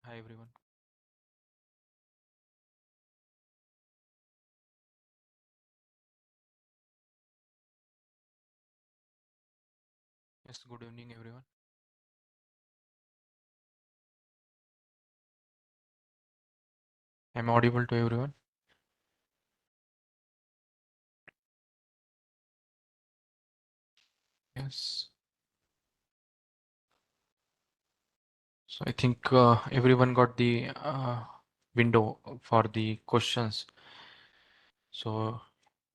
Hi everyone. Yes, good evening everyone. I'm audible to everyone. Yes. So I think everyone got the window for the questions. So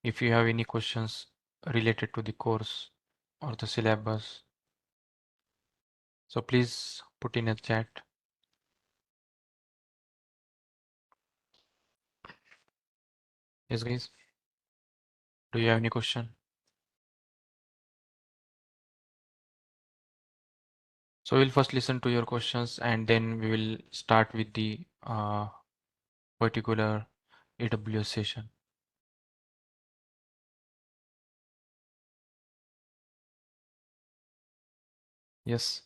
if you have any questions related to the course or the syllabus, so please put in a chat. Yes, guys. Do you have any question? So we'll first listen to your questions and then we will start with the particular AWS session. Yes.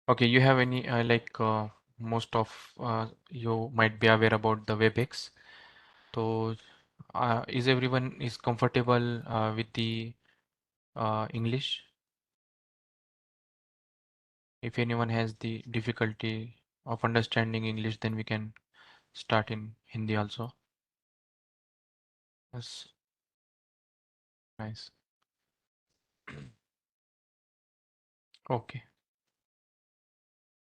Okay, you have any most of you might be aware about the WebEx. So is everyone is comfortable with the English? If anyone has the difficulty of understanding English, then we can start in Hindi also. Yes, nice. Okay,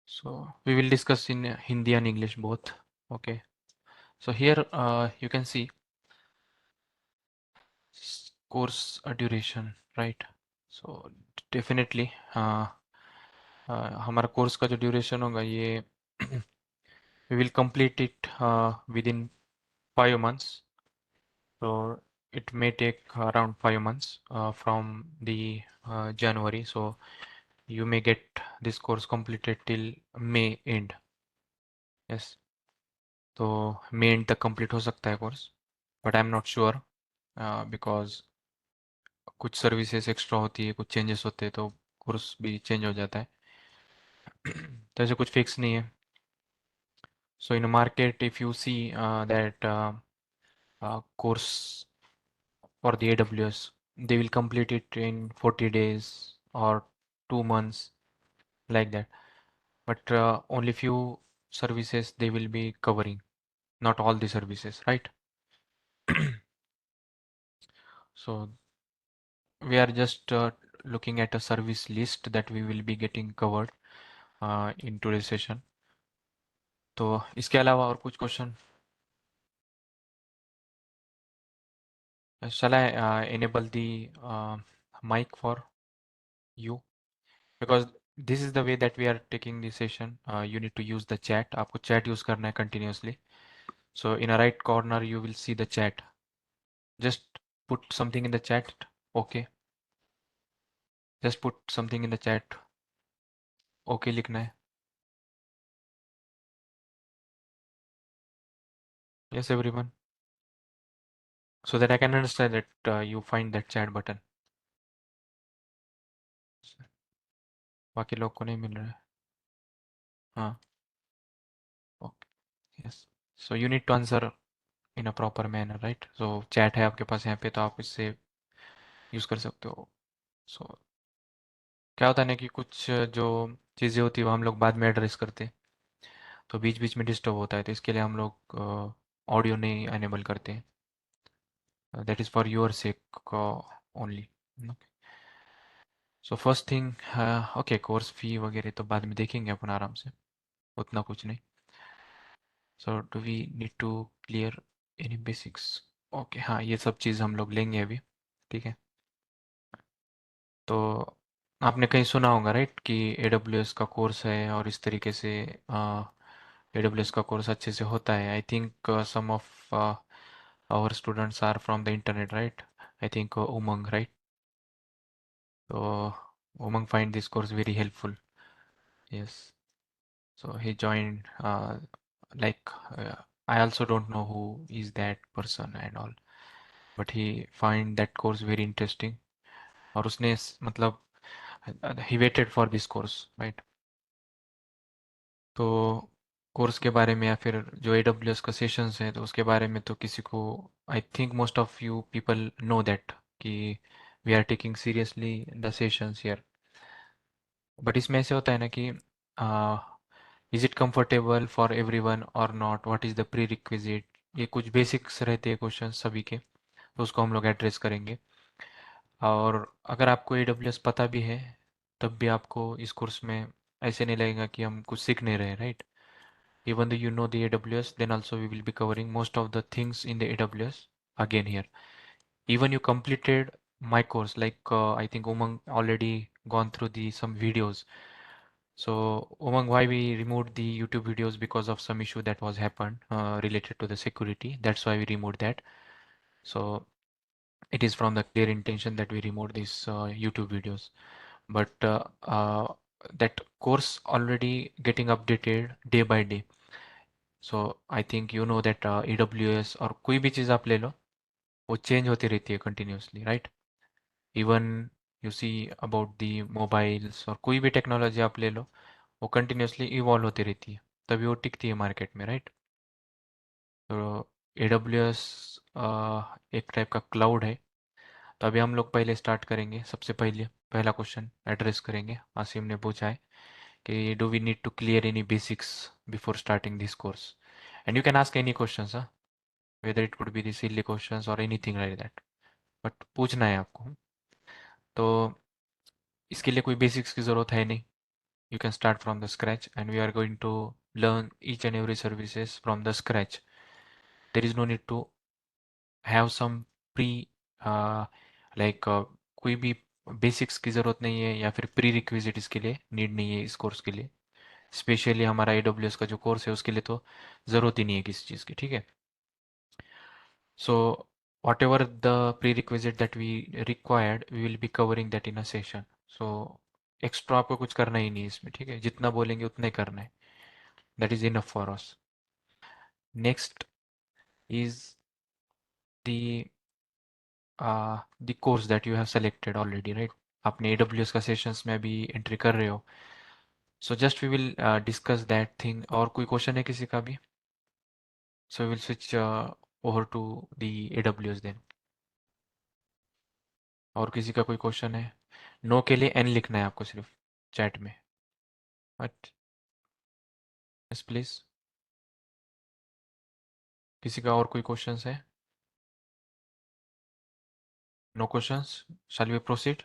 so we will discuss in Hindi and English both. Okay, so here you can see course duration, right? So definitely हमारा course का जो duration होगा ये we will complete it within 5 months. So it may take around 5 months from the January. So you may get this course completed till May end. Yes. तो May end तक complete हो सकता है course, but I'm not sure because कुछ services extra होती है, कुछ changes होते हैं, तो कोर्स भी चेंज हो जाता है. तो ऐसे कुछ फिक्स नहीं है. So in a market, if you see that course for the AWS, they will complete it in 40 days or 2 months, like that. But only few services they will be covering, not all the services, right? So we are just looking at a service list that we will be getting covered in today's session. तो इसके अलावा और कुछ question? Shall I enable the mic for you? Because this is the way that we are taking the session. You need to use the chat. आपको chat use करना है continuously. So in a right corner you will see the chat. Just put something in the chat. Okay. Just put something in the chat. Okay लिखना है. Yes everyone. So that I can understand that you find that chat button. बाकी लोग को नहीं मिल रहा है. हाँ. Okay. Yes. So you need to answer in a proper manner, right? So chat है आपके पास यहाँ पे, तो आप इससे यूज़ कर सकते हो. So क्या होता है ना कि कुछ जो चीज़ें होती है वो हम लोग बाद में एड्रेस करते हैं, तो बीच बीच में डिस्टर्ब होता है, तो इसके लिए हम लोग ऑडियो नहीं अनेबल करते हैं. That is for your sake only. So first thing, okay, course fee वगैरह तो बाद में देखेंगे अपन आराम से, उतना कुछ नहीं. So do we need to clear any basics? Okay, हाँ, ये सब चीज़ हम लोग लेंगे अभी. ठीक है. तो आपने कहीं सुना होगा राइट कि AWS का कोर्स है और इस तरीके से AWS का कोर्स अच्छे से होता है. I think some of our students are from the internet, right? I think Umang, right? तो Umang find this course very helpful. Yes. So he joined like I also don't know who is that person and all, but he find that course very interesting. और उसने मतलब he waited for this course, right? तो course के बारे में या फिर जो AWS का सेशंस है तो उसके बारे में तो किसी को, I think most of you people know that कि we are taking seriously the sessions here. But इसमें ऐसे होता है ना कि is it comfortable for everyone or not, what is the prerequisite, ये कुछ बेसिक्स रहते हैं क्वेश्चन सभी के, तो उसको हम लोग एड्रेस करेंगे। और अगर आपको AWS पता भी है तब भी आपको इस कोर्स में ऐसे नहीं लगेगा कि हम कुछ सीख नहीं रहे, right? Even though you know the AWS, then also we will be covering most of the things in the AWS again here. Even you completed my course, like I think Umang already gone through the some videos. So Umang, why we removed the YouTube videos? Because of some issue that was happened related to the security. That's why we removed that. So it is from the clear intention that we removed these YouTube videos. But that course already getting updated day by day. So I think you know that AWS और कोई भी चीज़ आप ले लो वो change होती रहती है continuously, right? Even you see about the mobiles और कोई भी टेक्नोलॉजी आप ले लो वो कंटिन्यूसली इवॉल्व होती रहती है, तभी वो टिकती है मार्केट में, राइट? तो AWS एक टाइप का क्लाउड है। तो अभी हम लोग पहले स्टार्ट करेंगे, सबसे पहले पहला क्वेश्चन एड्रेस करेंगे, आसिम ने पूछा है कि do we need to clear any basics before starting this course? And you can ask any questions, whether it could be the silly questions or anything like that, but पूछना है आपको। तो इसके लिए कोई बेसिक्स की ज़रूरत है नहीं, you can start from the scratch and we are going to learn each and every services from the scratch. There is no need to have some pre like कोई भी बेसिक्स की ज़रूरत नहीं है या फिर प्री रिक्विजिट इसके लिए नीड नहीं है इस कोर्स के लिए। स्पेशली हमारा AWS का जो कोर्स है उसके लिए तो ज़रूरत ही नहीं है किसी चीज़ की, ठीक है? So whatever the prerequisite that we required, we will be covering that in a session. So extra आपको कुछ करना ही नहीं इसमें, ठीक है? जितना बोलेंगे उतना ही करना है, that is enough for us. Next is the the course that you have selected already, right? आपने AWS का सेशंस में अभी एंट्री कर रहे हो, so just we will discuss that thing. और कोई क्वेश्चन है किसी का भी? So will switch over to the AWS then. और किसी का कोई क्वेश्चन है? नो के लिए N लिखना है आपको सिर्फ चैट में। बट यस प्लीज, किसी का और कोई क्वेश्चंस है? No questions, shall we proceed?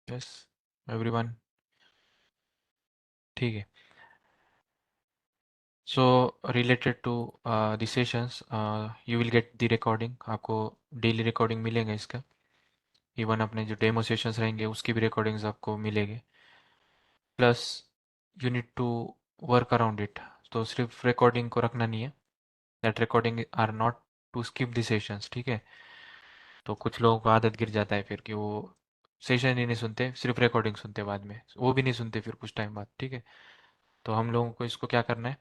Yes everyone, ठीक है। So related to the sessions, you will get the recording, आपको डेली रिकॉर्डिंग मिलेगा इसका। इवन अपने जो डेमो सेशंस रहेंगे उसकी भी रिकॉर्डिंग्स आपको मिलेंगे। Plus you need to work around it, तो सिर्फ रिकॉर्डिंग को रखना नहीं है, that recording are not to skip the sessions, ठीक है? तो कुछ लोगों को आदत गिर जाता है फिर कि वो सेशन ही नहीं सुनते, सिर्फ रिकॉर्डिंग सुनते, बाद में वो भी नहीं सुनते फिर कुछ टाइम बाद, ठीक है? तो हम लोगों को इसको क्या करना है,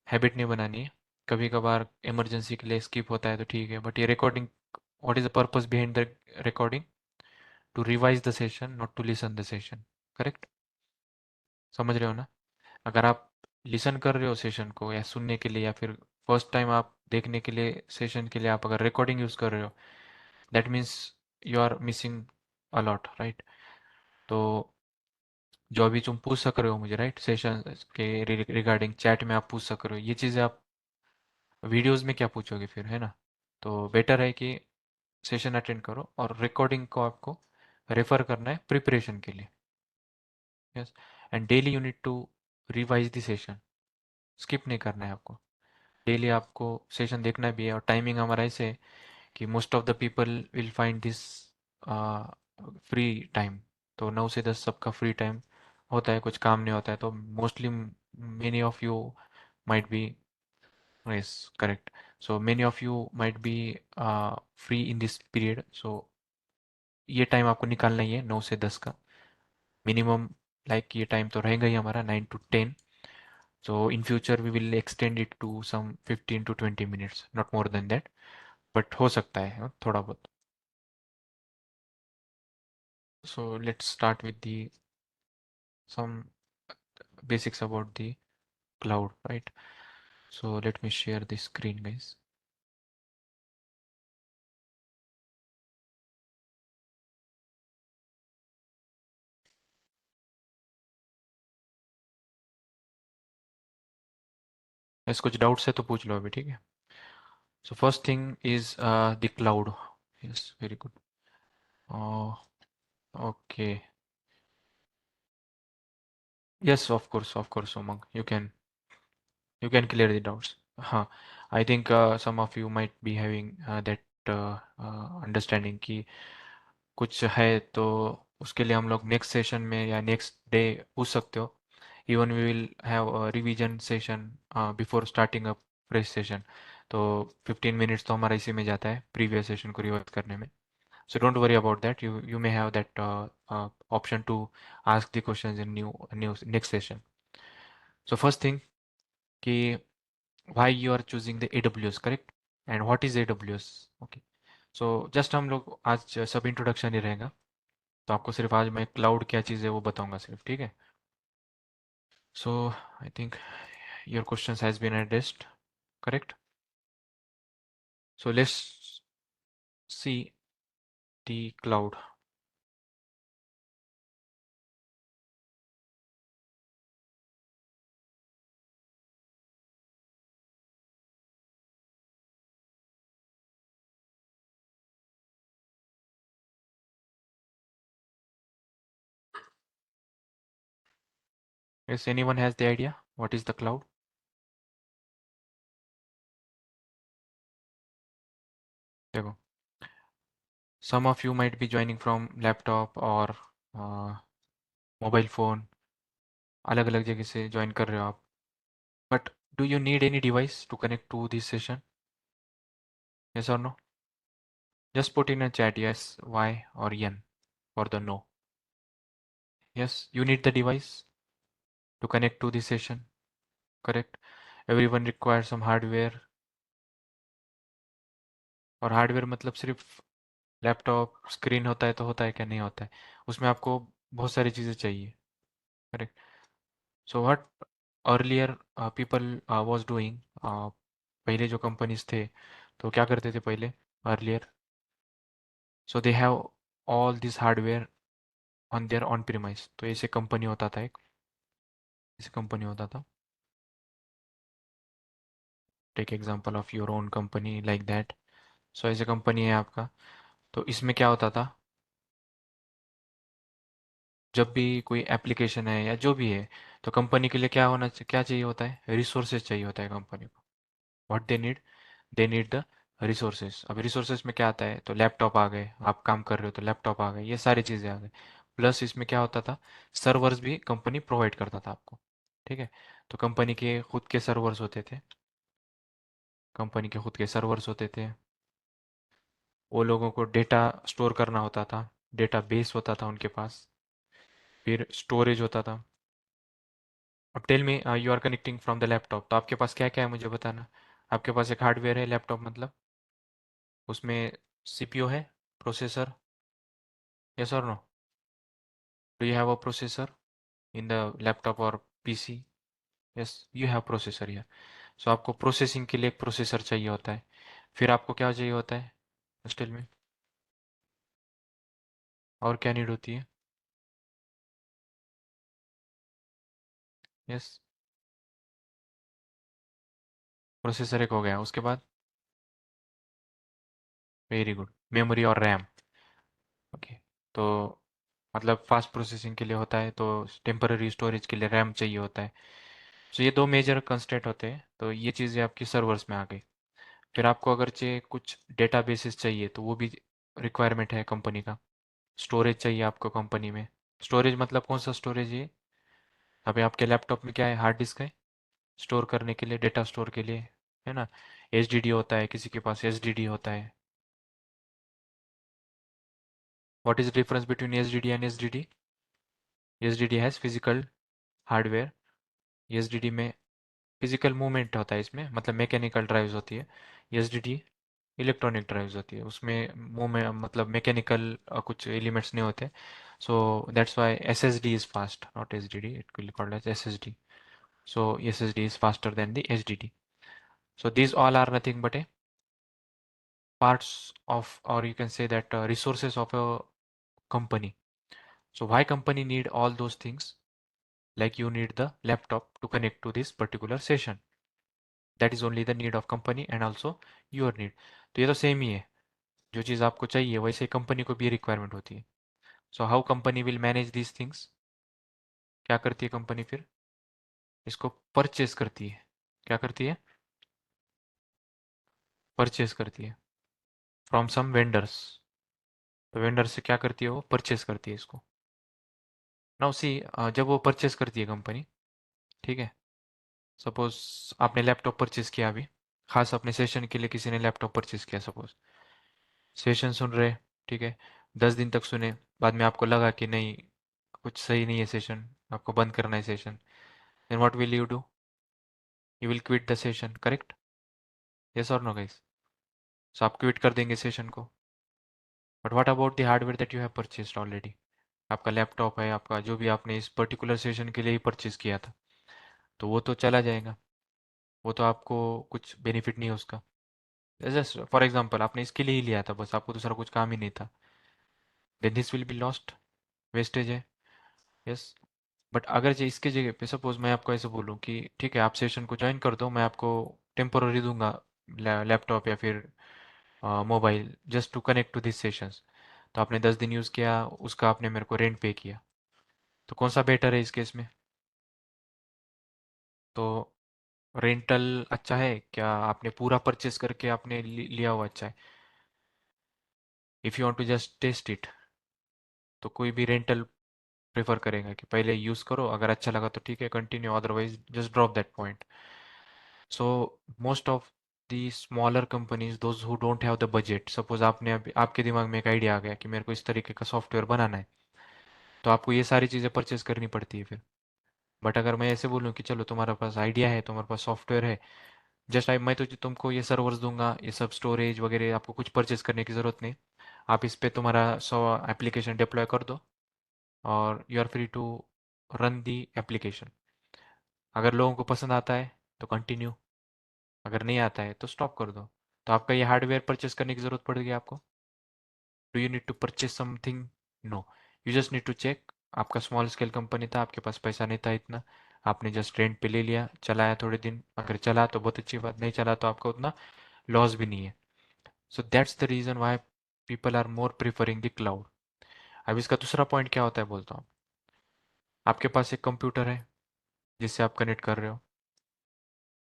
हैबिट नहीं बनानी है। कभी कभार इमरजेंसी के लिए स्किप होता है तो ठीक है, बट ये recording, what is the purpose behind the recording? To revise the session, not to listen the session, correct? समझ रहे हो ना? अगर आप लिसन कर रहे हो सेशन को या सुनने के लिए, या फिर फर्स्ट टाइम आप देखने के लिए सेशन के लिए आप अगर रिकॉर्डिंग यूज़ कर रहे हो, that means you are missing a lot, right? तो जो अभी तुम पूछ सक रहे हो मुझे, राइट, सेशन के रिगार्डिंग चैट में आप पूछ सक रहे हो, ये चीज़ें आप वीडियोस में क्या पूछोगे फिर, है ना? तो बेटर है कि सेशन अटेंड करो और रिकॉर्डिंग को आपको रेफर करना है प्रिपरेशन के लिए। Yes, and daily you need to revise the session, skip नहीं करना है आपको। डेली आपको सेशन देखना भी है, और टाइमिंग हमारा ऐसे है कि most of the people will find this free time. तो 9 से 10 सबका फ्री टाइम होता है, कुछ काम नहीं होता है, तो mostly many of you might be, yes correct, so many of you might be free in this period. So ये टाइम आपको निकालना ही है 9 से 10 का मिनिमम, लाइक ये टाइम तो रहेगा ही हमारा 9 to 10। So in future we will extend it to some 15 to 20 minutes, not more than that. But हो सकता है थोड़ा बहुत. So let's start with the some basics about the cloud, right? So let me share the screen, guys. ऐसे कुछ doubts है तो पूछ लो अभी, ठीक है. So first thing is the cloud. Yes, very good. Oh, okay. Yes, of course, Umang. You can clear the doubts. हाँ, I think some of you might be having that understanding कि कुछ है तो उसके लिए हम लोग नेक्स्ट सेशन में या नेक्स्ट डे पूछ सकते हो. Even we will have revision session before starting a fresh session. तो 15 मिनट्स तो हमारा इसी में जाता है प्रीवियस सेशन को रिवाइज करने में. So don't worry about that. You may have that option to ask the questions in new next session. So first thing कि why you are choosing the AWS, correct? And what is AWS? Okay. So just हम लोग आज सब introduction ही रहेगा. तो आपको सिर्फ आज मैं क्लाउड क्या चीज़ है वो बताऊंगा सिर्फ, ठीक है. So I think your question has been addressed, correct. So let's see the cloud. Yes, anyone has the idea what is the cloud? देखो, some of you might be joining from laptop or mobile phone, अलग अलग जगह से join कर रहे हो आप. But do you need any device to connect to this session? Yes और no? Just put in a chat yes, y or n for the no. Yes, you need the device to connect to the session, correct? Everyone requires some hardware. और hardware मतलब सिर्फ laptop screen होता है तो होता है क्या, नहीं होता है. उसमें आपको बहुत सारी चीज़ें चाहिए, correct. So what earlier people was doing, पहले जो कंपनीज थे तो क्या करते थे पहले earlier. So they have all this hardware on their on premise. तो ऐसे कंपनी होता था एक, ऐसे कंपनी होता था. Take example of your own company like that. So ऐसे कंपनी है आपका. तो इसमें क्या होता था, जब भी कोई एप्लीकेशन है या जो भी है तो कंपनी के लिए क्या चाहिए होता है, रिसोर्सेज चाहिए होता है कंपनी को. What they need the resources. अब रिसोर्सेज में क्या आता है, तो लैपटॉप आ गए, आप काम कर रहे हो तो लैपटॉप आ गए, ये सारी चीज़ें आ गई. प्लस इसमें क्या होता था, सर्वर्स भी कंपनी प्रोवाइड करता था आपको, ठीक है. तो कंपनी के खुद के सर्वर्स होते थे, कंपनी के खुद के सर्वर्स होते थे. वो लोगों को डेटा स्टोर करना होता था, डेटा बेस होता था उनके पास, फिर स्टोरेज होता था. अब tell me, you are connecting from the laptop, तो आपके पास क्या क्या है मुझे बताना. आपके पास एक हार्डवेयर है लैपटॉप मतलब, उसमें सीपीयू है, प्रोसेसर. यस और no? Do you have a processor in the laptop or PC? Yes, you have processor here. So आपको प्रोसेसिंग के लिए एक प्रोसेसर चाहिए होता है. फिर आपको क्या चाहिए होता है हॉस्टल में, और क्या नीड होती है? यस, प्रोसेसर एक हो गया, उसके बाद? वेरी गुड, मेमोरी और रैम. ओके. तो मतलब फास्ट प्रोसेसिंग के लिए होता है, तो टेम्पररी स्टोरेज के लिए रैम चाहिए होता है. सो ये दो मेजर कंस्ट्रेंट होते हैं, तो ये चीज़ें आपकी सर्वर्स में आ गई. फिर आपको अगर चाहिए कुछ डेटाबेसेस चाहिए तो वो भी रिक्वायरमेंट है कंपनी का. स्टोरेज चाहिए आपको कंपनी में. स्टोरेज मतलब कौन सा स्टोरेज है? अभी आपके लैपटॉप में क्या है, हार्ड डिस्क है स्टोर करने के लिए, डेटा स्टोर के लिए, है ना. एचडीडी होता है, किसी के पास एसडीडी होता है. What is the difference between SDD and SDD? SDD has physical hardware. SDD में फिजिकल मूवमेंट होता है, इसमें मतलब मैकेनिकल ड्राइव्स होती है. एसडीडी इलेक्ट्रॉनिक ड्राइव्स होती है, उसमें मुंह में मतलब मैकेनिकल कुछ एलिमेंट्स नहीं होते. So that's why S S D is fast, not H D D, it will called as S S D. So SSD is faster than the HDD. So these all are nothing but a parts of, or you can say that resources of a company. So why company need all those things? Like you need the laptop to connect to this particular session. That is only the need of company and also your need. तो ये तो same ही है, जो चीज़ आपको चाहिए वैसे company को भी रिक्वायरमेंट होती है. So how company will manage these things? क्या करती है कंपनी फिर? इसको परचेज करती है. क्या करती है? परचेज करती है फ्रॉम सम वेंडर्स. तो वेंडर से क्या करती है? वो परचेस करती है इसको. नाउ सी, जब वो परचेस करती है कंपनी, ठीक है, सपोज आपने लैपटॉप परचेस किया अभी, खास अपने सेशन के लिए किसी ने लैपटॉप परचेस किया, सपोज सेशन सुन रहे, ठीक है, 10 दिन तक सुने, बाद में आपको लगा कि नहीं, कुछ सही नहीं है सेशन, आपको बंद करना है session, then what will you do? You will quit the session, correct? Yes और नो गाइस? सो आप क्विट कर देंगे सेशन को. But what about the hardware that you have purchased already? आपका लैपटॉप है, आपका जो भी आपने इस पर्टिकुलर सेशन के लिए ही परचेज किया था, तो वो तो चला जाएगा, वो तो आपको कुछ बेनिफिट नहीं है उसका. जस्ट फॉर एग्जांपल आपने इसके लिए ही लिया था, बस आपको दूसरा कुछ काम ही नहीं था, then this will be lost, wastage है. यस. बट अगर जो इसके जगह पे सपोज मैं आपको ऐसे बोलूँ कि ठीक है आप सेशन को ज्वाइन कर दो, मैं आपको टेम्पोररी दूंगा लैपटॉप या फिर mobile, just to connect to this sessions. तो आपने 10 दिन यूज़ किया, उसका आपने मेरे को रेंट पे किया, तो कौन सा बेटर है इस केस में? तो रेंटल अच्छा है क्या? आपने पूरा परचेस करके आपने लिया हुआ अच्छा है? If you want to just test it, तो कोई भी रेंटल प्रेफर करेगा कि पहले यूज़ करो, अगर अच्छा लगा तो ठीक है continue, otherwise just drop that point. So most of the smaller companies, those who don't have the budget, suppose आपने अभी आपके दिमाग में एक आइडिया आ गया कि मेरे को इस तरीके का सॉफ्टवेयर बनाना है, तो आपको ये सारी चीज़ें परचेस करनी पड़ती है फिर. बट अगर मैं ऐसे बोलूँ कि चलो तुम्हारे पास आइडिया है, तुम्हारे पास सॉफ्टवेयर है, जस्ट आई मैं तो तुमको ये सर्वर्स दूंगा, ये सब स्टोरेज वगैरह, आपको कुछ परचेस करने की ज़रूरत नहीं. आप इस पे तुम्हारा 100 एप्लीकेशन डिप्लॉय कर दो और you are free to run the application. अगर लोगों को पसंद आता है तो कंटिन्यू, अगर नहीं आता है तो स्टॉप कर दो. तो आपका ये हार्डवेयर परचेस करने की ज़रूरत पड़ेगी आपको? Do you need to purchase something? No. You just need to check. आपका स्मॉल स्केल कंपनी था, आपके पास पैसा नहीं था इतना, आपने जस्ट रेंट पे ले लिया, चलाया थोड़े दिन, अगर चला तो बहुत अच्छी बात, नहीं चला तो आपका उतना लॉस भी नहीं है. So that's the reason why people are more preferring the cloud. अब इसका दूसरा पॉइंट क्या होता है बोलता हूँ. आपके पास एक कंप्यूटर है जिससे आप कनेक्ट कर रहे हो,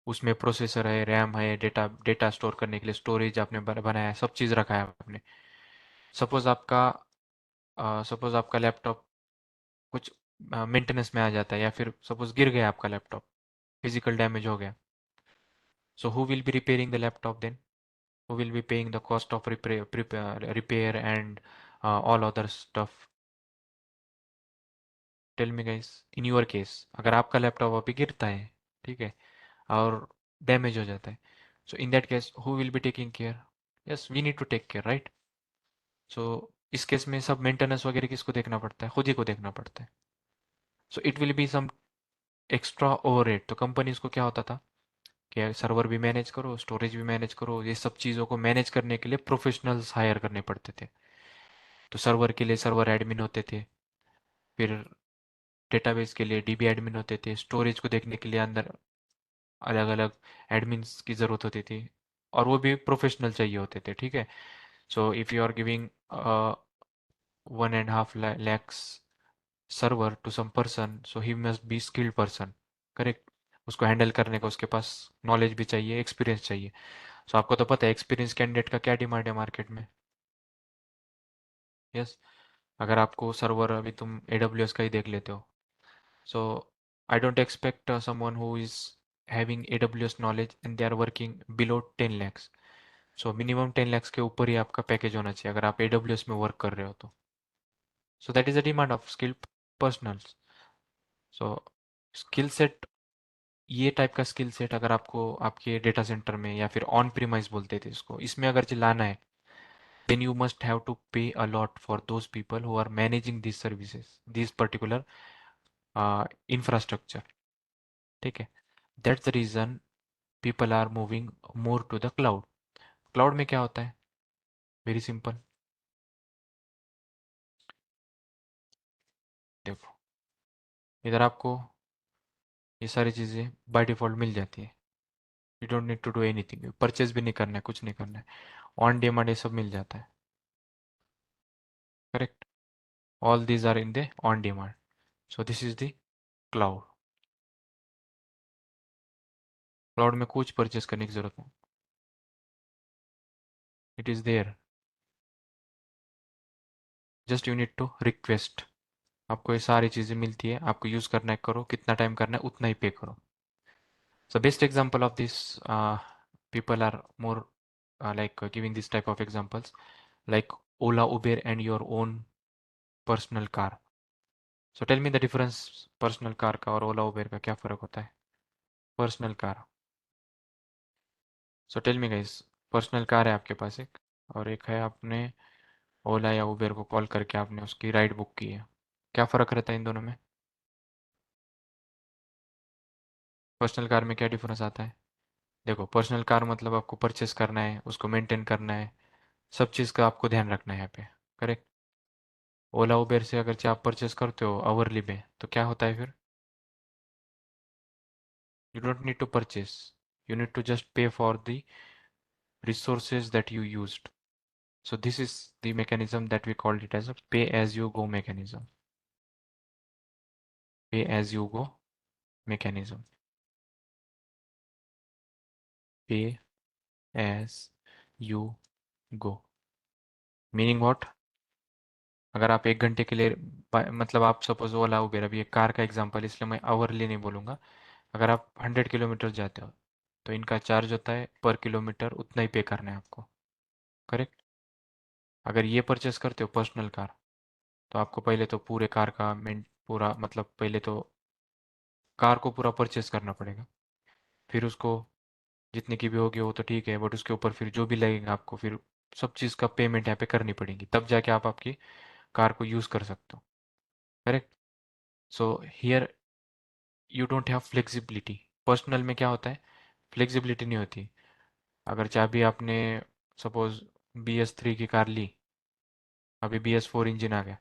उसमें प्रोसेसर है, रैम है, डेटा डेटा स्टोर करने के लिए स्टोरेज आपने बनाया है, सब चीज़ रखा है आपने. सपोज आपका सपोज आपका लैपटॉप कुछ मेंटेनेंस में आ जाता है, या फिर सपोज गिर गया आपका लैपटॉप, फिजिकल डैमेज हो गया, so who will be repairing the laptop then? Who will be paying the cost of repair and all other stuff? Tell me guys, in your case, अगर आपका लैपटॉप अभी गिरता है, ठीक है, और डैमेज हो जाता है, so in that case who will be taking care? Yes, we need to take care, right? So इस केस में सब मेंटेनेंस वगैरह किसको देखना पड़ता है? खुद ही को देखना पड़ता है. So it will be some extra overhead. तो कंपनीज को क्या होता था कि सर्वर भी मैनेज करो, स्टोरेज भी मैनेज करो, ये सब चीज़ों को मैनेज करने के लिए प्रोफेशनल्स हायर करने पड़ते थे. तो सर्वर के लिए सर्वर एडमिन होते थे, फिर डेटाबेस के लिए डीबी एडमिन होते थे, स्टोरेज को देखने के लिए अंदर अलग अलग एडमिन्स की ज़रूरत होती थी, और वो भी प्रोफेशनल चाहिए होते थे, ठीक है. So if you are giving 1.5 lakhs server to some person, so he must be skilled person, correct? उसको हैंडल करने का उसके पास नॉलेज भी चाहिए, एक्सपीरियंस चाहिए. सो आपको तो पता है एक्सपीरियंस कैंडिडेट का क्या डिमांड है मार्केट में. यस. अगर आपको सर्वर, अभी तुम AWS का ही देख लेते हो, so I don't expect someone who is having AWS knowledge and they are working below 10 lakhs. So minimum 10 lakhs के ऊपर ही आपका पैकेज होना चाहिए अगर आप AWS में वर्क कर रहे हो तो. So that is the demand of skilled personals. So skill set ये टाइप का स्किल सेट अगर आपको आपके डेटा सेंटर में या फिर ऑन प्रीमाइज बोलते थे इसको, इसमें अगर चलाना है, then you must have to pay a lot for those people who are managing these services, these particular infrastructure. ठीक है, that's the reason people are moving more to the cloud. Cloud में क्या होता है? Very simple. देखो, इधर आपको ये सारी चीज़ें बाय डिफ़ॉल्ट मिल जाती है। You don't need to do anything, purchase भी नहीं करना है, कुछ नहीं करना है। ऑन डिमांड ये सब मिल जाता है। Correct, all these are in the on demand. So this is the cloud. Cloud में कुछ परचेज करने की जरूरत नहीं, it is there, just you need to request. आपको ये सारी चीज़ें मिलती है, आपको यूज़ करना है करो, कितना टाइम करना है उतना ही पे करो। So best example of this, people are more like giving this type of examples, like Ola, Uber, and your own personal car. So tell me the difference personal car का और Ola, Uber का क्या फ़र्क होता है? Personal car. So tell me guys, personal car है आपके पास एक, और एक है आपने ओला या उबेर को कॉल करके आपने उसकी राइड बुक की है। क्या फ़र्क रहता है इन दोनों में? पर्सनल कार में क्या डिफरेंस आता है? देखो, पर्सनल कार मतलब आपको परचेस करना है, उसको मेंटेन करना है, सब चीज़ का आपको ध्यान रखना है यहाँ पे। करेक्ट। ओला उबेर से अगर आप परचेस करते हो आवरली पे, तो क्या होता है फिर? You don't need to purchase, you need to just pay for the resources that you used. So this is the mechanism that we called it as a pay as you go mechanism. Pay as you go mechanism. Pay as you go. Meaning what? अगर आप 1 घंटे के लिए मतलब आप suppose ओला Uber, अभी एक car का एग्जांपल, इसलिए मैं आवरली नहीं बोलूँगा। अगर आप 100 किलोमीटर जाते हो तो इनका चार्ज होता है पर किलोमीटर, उतना ही पे करना है आपको। करेक्ट। अगर ये परचेस करते हो पर्सनल कार, तो आपको पहले तो पूरे कार का मेन पूरा मतलब पहले तो कार को पूरा परचेस करना पड़ेगा, फिर उसको जितने की भी होगी वो तो ठीक है, बट उसके ऊपर फिर जो भी लगेगा आपको, फिर सब चीज़ का पेमेंट यहाँ पे करनी पड़ेगी, तब जाके आप आपकी कार को यूज़ कर सकते हो। Correct. So here you don't have flexibility. Personal में क्या होता है? फ्लेक्सिबिलिटी नहीं होती। अगर चाहे आपने सपोज BS3 की कार ली, अभी BS4 इंजन आ गया,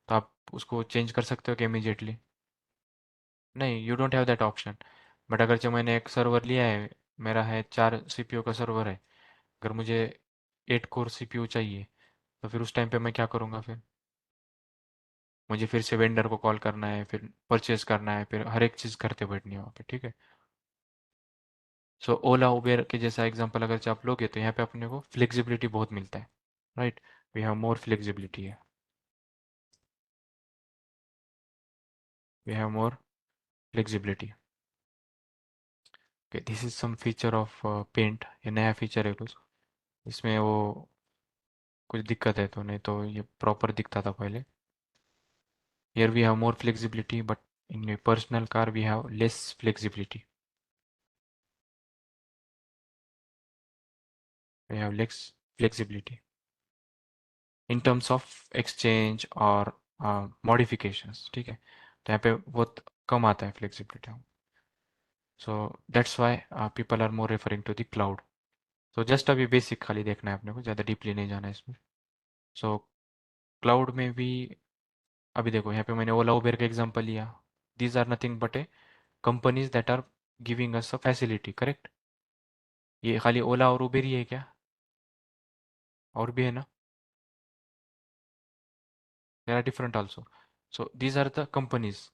तो आप उसको चेंज कर सकते हो कि इमीजिएटली? नहीं, you don't have that option. But अगर जो मैंने एक सर्वर लिया है, मेरा है 4 CPU का सर्वर है, अगर मुझे 8 कोर CPU चाहिए, तो फिर उस टाइम पे मैं क्या करूँगा फिर? मुझे फिर से वेंडर को कॉल करना है, फिर परचेज करना है, फिर हर एक चीज़ करते बैठनी है वहाँ पे। ठीक है। सो ओला उबेर के जैसा एग्जांपल अगर से आप लोगे, तो यहाँ पे अपने को फ्लेक्सिबिलिटी बहुत मिलता है। Right, we have more flexibility है, we have more flexibility. Okay, this is some feature of paint. ये नया फीचर है कुछ, इसमें वो कुछ दिक्कत है, तो नहीं तो ये प्रॉपर दिखता था पहले। Here we have more flexibility, but in a personal car we have less flexibility. We have less flexibility in terms of exchange or modifications. ठीक है, तो यहाँ पे बहुत कम आता है flexibility। So that's why people are more referring to the cloud. So just अभी basic खाली देखना है अपने को, ज़्यादा डीपली नहीं जाना है इसमें। So क्लाउड में भी अभी देखो, यहाँ पे मैंने ओला उबेर का एग्जांपल लिया। These are nothing but a companies that are giving us a facility. Correct. ये खाली ओला और उबेर ही है क्या? और भी है ना? There are different also. So these are the companies.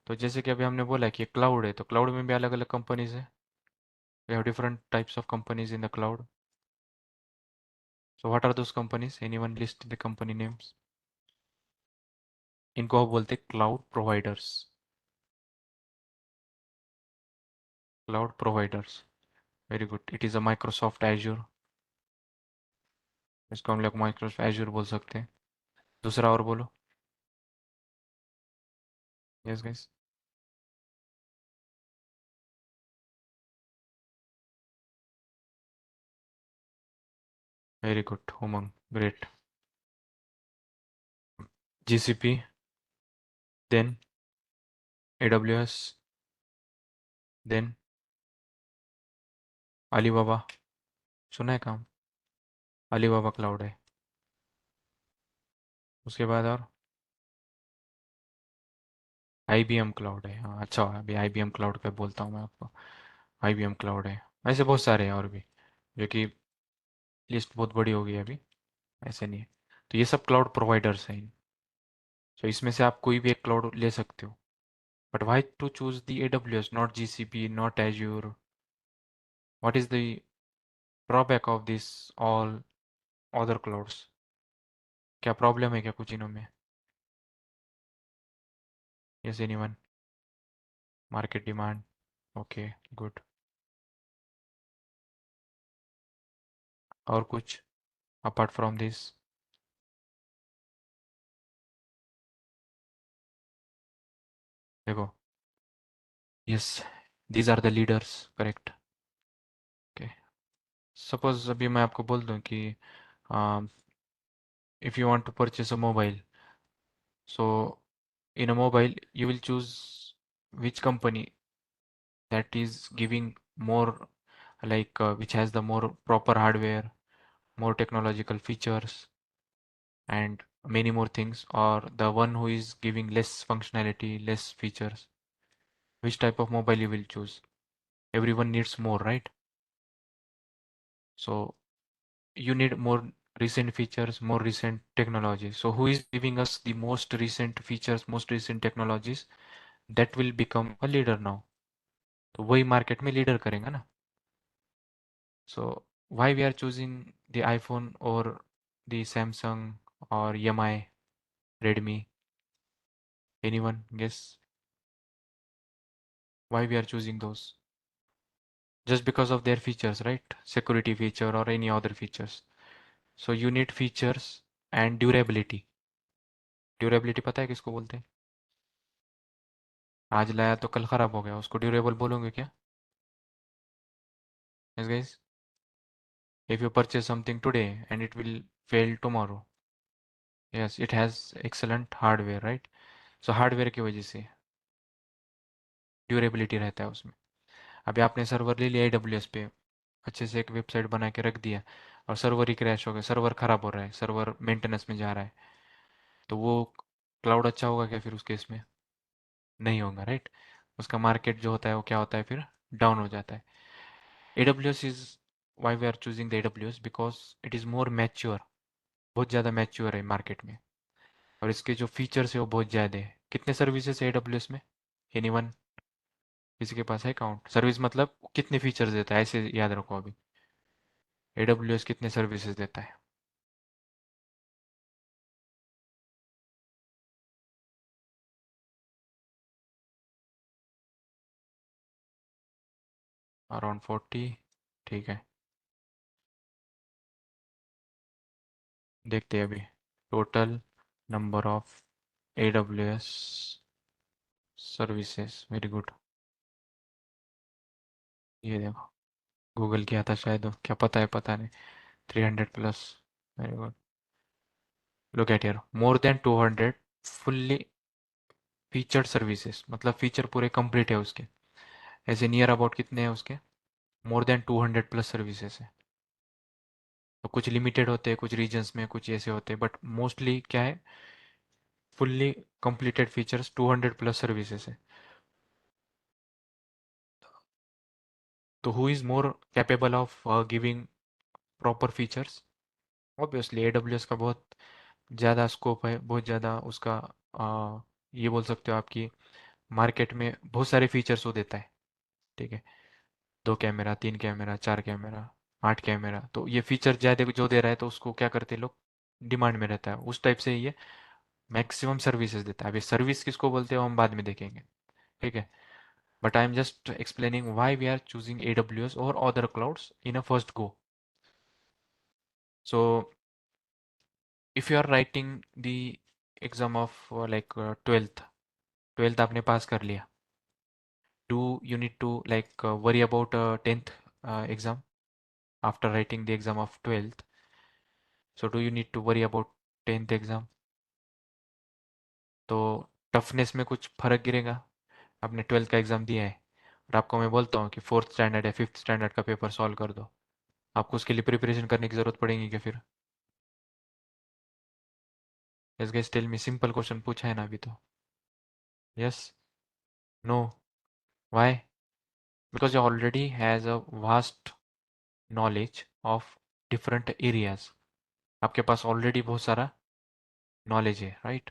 तो जैसे कि अभी हमने बोला कि क्लाउड है, तो क्लाउड में भी अलग अलग कंपनीज है। We have different types of companies in the cloud. So what are those companies? Anyone list the company names? इनको आप बोलते हैं cloud providers. Cloud providers, very good. It is a Microsoft Azure, इसको हम लोग Microsoft azure बोल सकते हैं। दूसरा और बोलो। Yes guys. Very good, Umang. Great. GCP, then AWS, then Alibaba. सुना है काम? Alibaba क्लाउड है। उसके बाद और IBM क्लाउड है। हाँ अच्छा, अभी IBM क्लाउड पे बोलता हूँ मैं आपको। IBM क्लाउड है। ऐसे बहुत सारे हैं और भी, जो कि लिस्ट बहुत बड़ी होगी अभी। ऐसे नहीं है। तो ये सब क्लाउड प्रोवाइडर्स हैं। तो इसमें से आप कोई भी एक क्लाउड ले सकते हो। But why to choose the AWS, not GCP, not Azure? What is the drawback of this all other clouds? क्या प्रॉब्लम है क्या कुछ इनों में? Yes anyone? Market demand. Okay, good. और कुछ अपार्ट फ्रॉम दिस? देखो, yes, these are the leaders, correct. Okay, suppose अभी मैं आपको बोल दूं कि if you want to purchase a mobile, so in a mobile you will choose which company that is giving more, like which has the more proper hardware, more technological features, and many more things, or the one who is giving less functionality, less features. Which type of mobile you will choose? Everyone needs more, right? So you need more recent features, more recent technology. So who is giving us the most recent features, most recent technologies, that will become a leader now. तो वही market में leader करेंगे ना। So why we are choosing the iPhone or the Samsung or EMI, Redmi? Anyone guess why we are choosing those? Just because of their features, right? Security feature or any other features. So you need features and durability. Durability पता है किसको बोलते हैं? आज लाया तो कल खराब हो गया, उसको ड्यूरेबल बोलोगे क्या? Yes guys, if you purchase something today and it will fail tomorrow. Yes, it has excellent hardware, right? So hardware की वजह से ड्यूरेबिलिटी रहता है उसमें। अभी आपने सर्वर ले लिया AWS पे, अच्छे से एक वेबसाइट बना के रख दिया, और सर्वर ही क्रैश हो गया, सर्वर खराब हो रहा है, सर्वर मेंटेनेंस में जा रहा है, तो वो क्लाउड अच्छा होगा क्या फिर उस केस में? नहीं होगा, राइट? उसका मार्केट जो होता है वो क्या होता है फिर? डाउन हो जाता है। AWS is, why we are choosing the AWS because it is more mature, बहुत ज़्यादा मैच्योर है मार्केट में, और इसके जो फीचर्स है वो बहुत ज़्यादा है। कितने सर्विसेज है AWS में? एनीवन? किसी के पास है काउंट? सर्विस मतलब कितने फीचर्स देता है, ऐसे याद रखो अभी। AWS कितने सर्विसेज देता है? अराउंड 40। ठीक है, देखते हैं अभी। Total number of AWS services, very good. ये देखो, गूगल किया था शायद, क्या पता है, पता नहीं। 300 plus, very good. Look at here, more than 200 fully featured services, मतलब फीचर पूरे कंप्लीट है उसके। ऐसे नियर अबाउट कितने हैं उसके? मोर देन 200 प्लस सर्विसेज है। तो कुछ लिमिटेड होते हैं कुछ रीजन्स में, कुछ ऐसे होते हैं, बट मोस्टली क्या है, fully completed features 200 plus services है। तो who is more capable of giving proper features? Obviously AWS का बहुत ज़्यादा स्कोप है, बहुत ज़्यादा उसका, ये बोल सकते हो आपकी, मार्केट में बहुत सारे फीचर्स वो देता है। ठीक है, 2 कैमरा, 3 कैमरा, 4 कैमरा, 8 कैमरा, तो ये फीचर ज़्यादा जो दे रहा है तो उसको क्या करते हैं लोग, डिमांड में रहता है। उस टाइप से ये मैक्सिमम सर्विसेज देता है। अभी सर्विस किसको बोलते हैं वो हम बाद में देखेंगे। ठीक है, but I am just explaining why we are choosing AWS और other clouds in a first go. So if you are writing the exam of like 12th आपने पास कर लिया, do you need to like worry about 10th exam after writing the exam of 12th? So do you need to worry about 10th exam? तो toughness में कुछ फर्क गिरेगा? आपने 12th का एग्जाम दिया है और आपको मैं बोलता हूँ कि 4th स्टैंडर्ड या 5th स्टैंडर्ड का पेपर सॉल्व कर दो, आपको उसके लिए प्रिपरेशन करने की जरूरत पड़ेगी क्या फिर? Yes guys tell me, simple question पूछा है ना अभी तो। Yes, no, why? Because you already has a vast knowledge of different areas, आपके पास ऑलरेडी बहुत सारा नॉलेज है, right?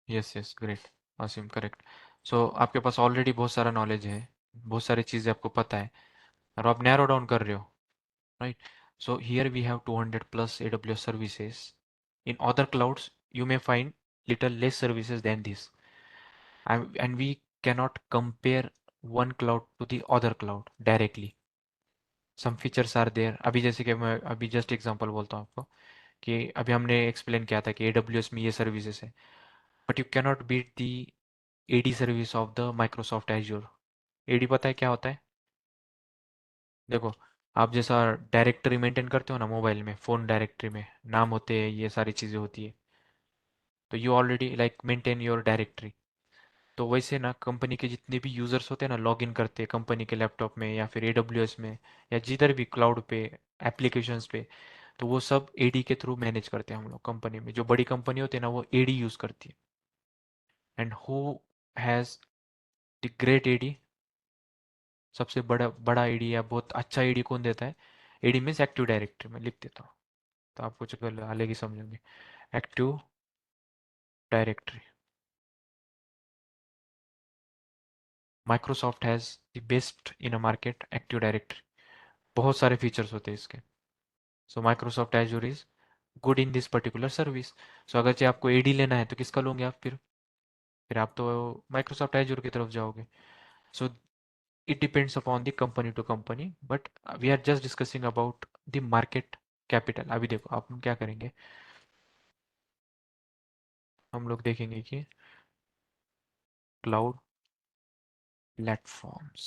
Yes yes great, Asim correct. So आपके पास ऑलरेडी बहुत सारा नॉलेज है, बहुत सारी चीज़ें आपको पता है और आप नैरो डाउन कर रहे हो, right? So here we have 200 plus AWS services. In other clouds, you may find little less services than this. And we cannot compare one cloud to the other cloud directly. Some features are there. अभी जैसे कि मैं अभी just example बोलता हूँ आपको कि अभी हमने एक्सप्लेन किया था कि AWS में ये सर्विसेज है, but you cannot beat the AD service of the Microsoft Azure. AD पता है क्या होता है? देखो, आप जैसा डायरेक्टरी मेंटेन करते हो ना मोबाइल में, फ़ोन डायरेक्टरी में नाम होते हैं, ये सारी चीज़ें होती है, तो you already like maintain your directory. तो वैसे ना कंपनी के जितने भी यूज़र्स होते हैं ना, लॉग इन करते हैं कंपनी के लैपटॉप में या फिर AWS में या जिधर भी क्लाउड पे, एप्लीकेशंस पे, तो वो सब AD के थ्रू मैनेज करते हैं हम लोग कंपनी में। जो बड़ी कंपनी होती है ना वो AD यूज़ करती है। And who has the great AD? सबसे बड़ा बड़ा AD या बहुत अच्छा AD कौन देता है? AD मीन्स एक्टिव डायरेक्टरी, में लिख देता हूँ तो आप कुछ अलग ही समझोगे। Active directory. Microsoft has the best in a market active directory. बहुत सारे फीचर्स होते हैं इसके। So Microsoft Azure is good in this particular service. So अगर चाहे आपको AD लेना है तो किसका लोगे आप फिर आप तो माइक्रोसॉफ्ट एजूर की तरफ जाओगे। So it depends upon the company to company, but we are just discussing about the market capital. अभी देखो आप हम क्या करेंगे, हम लोग देखेंगे कि क्लाउड प्लेटफॉर्म्स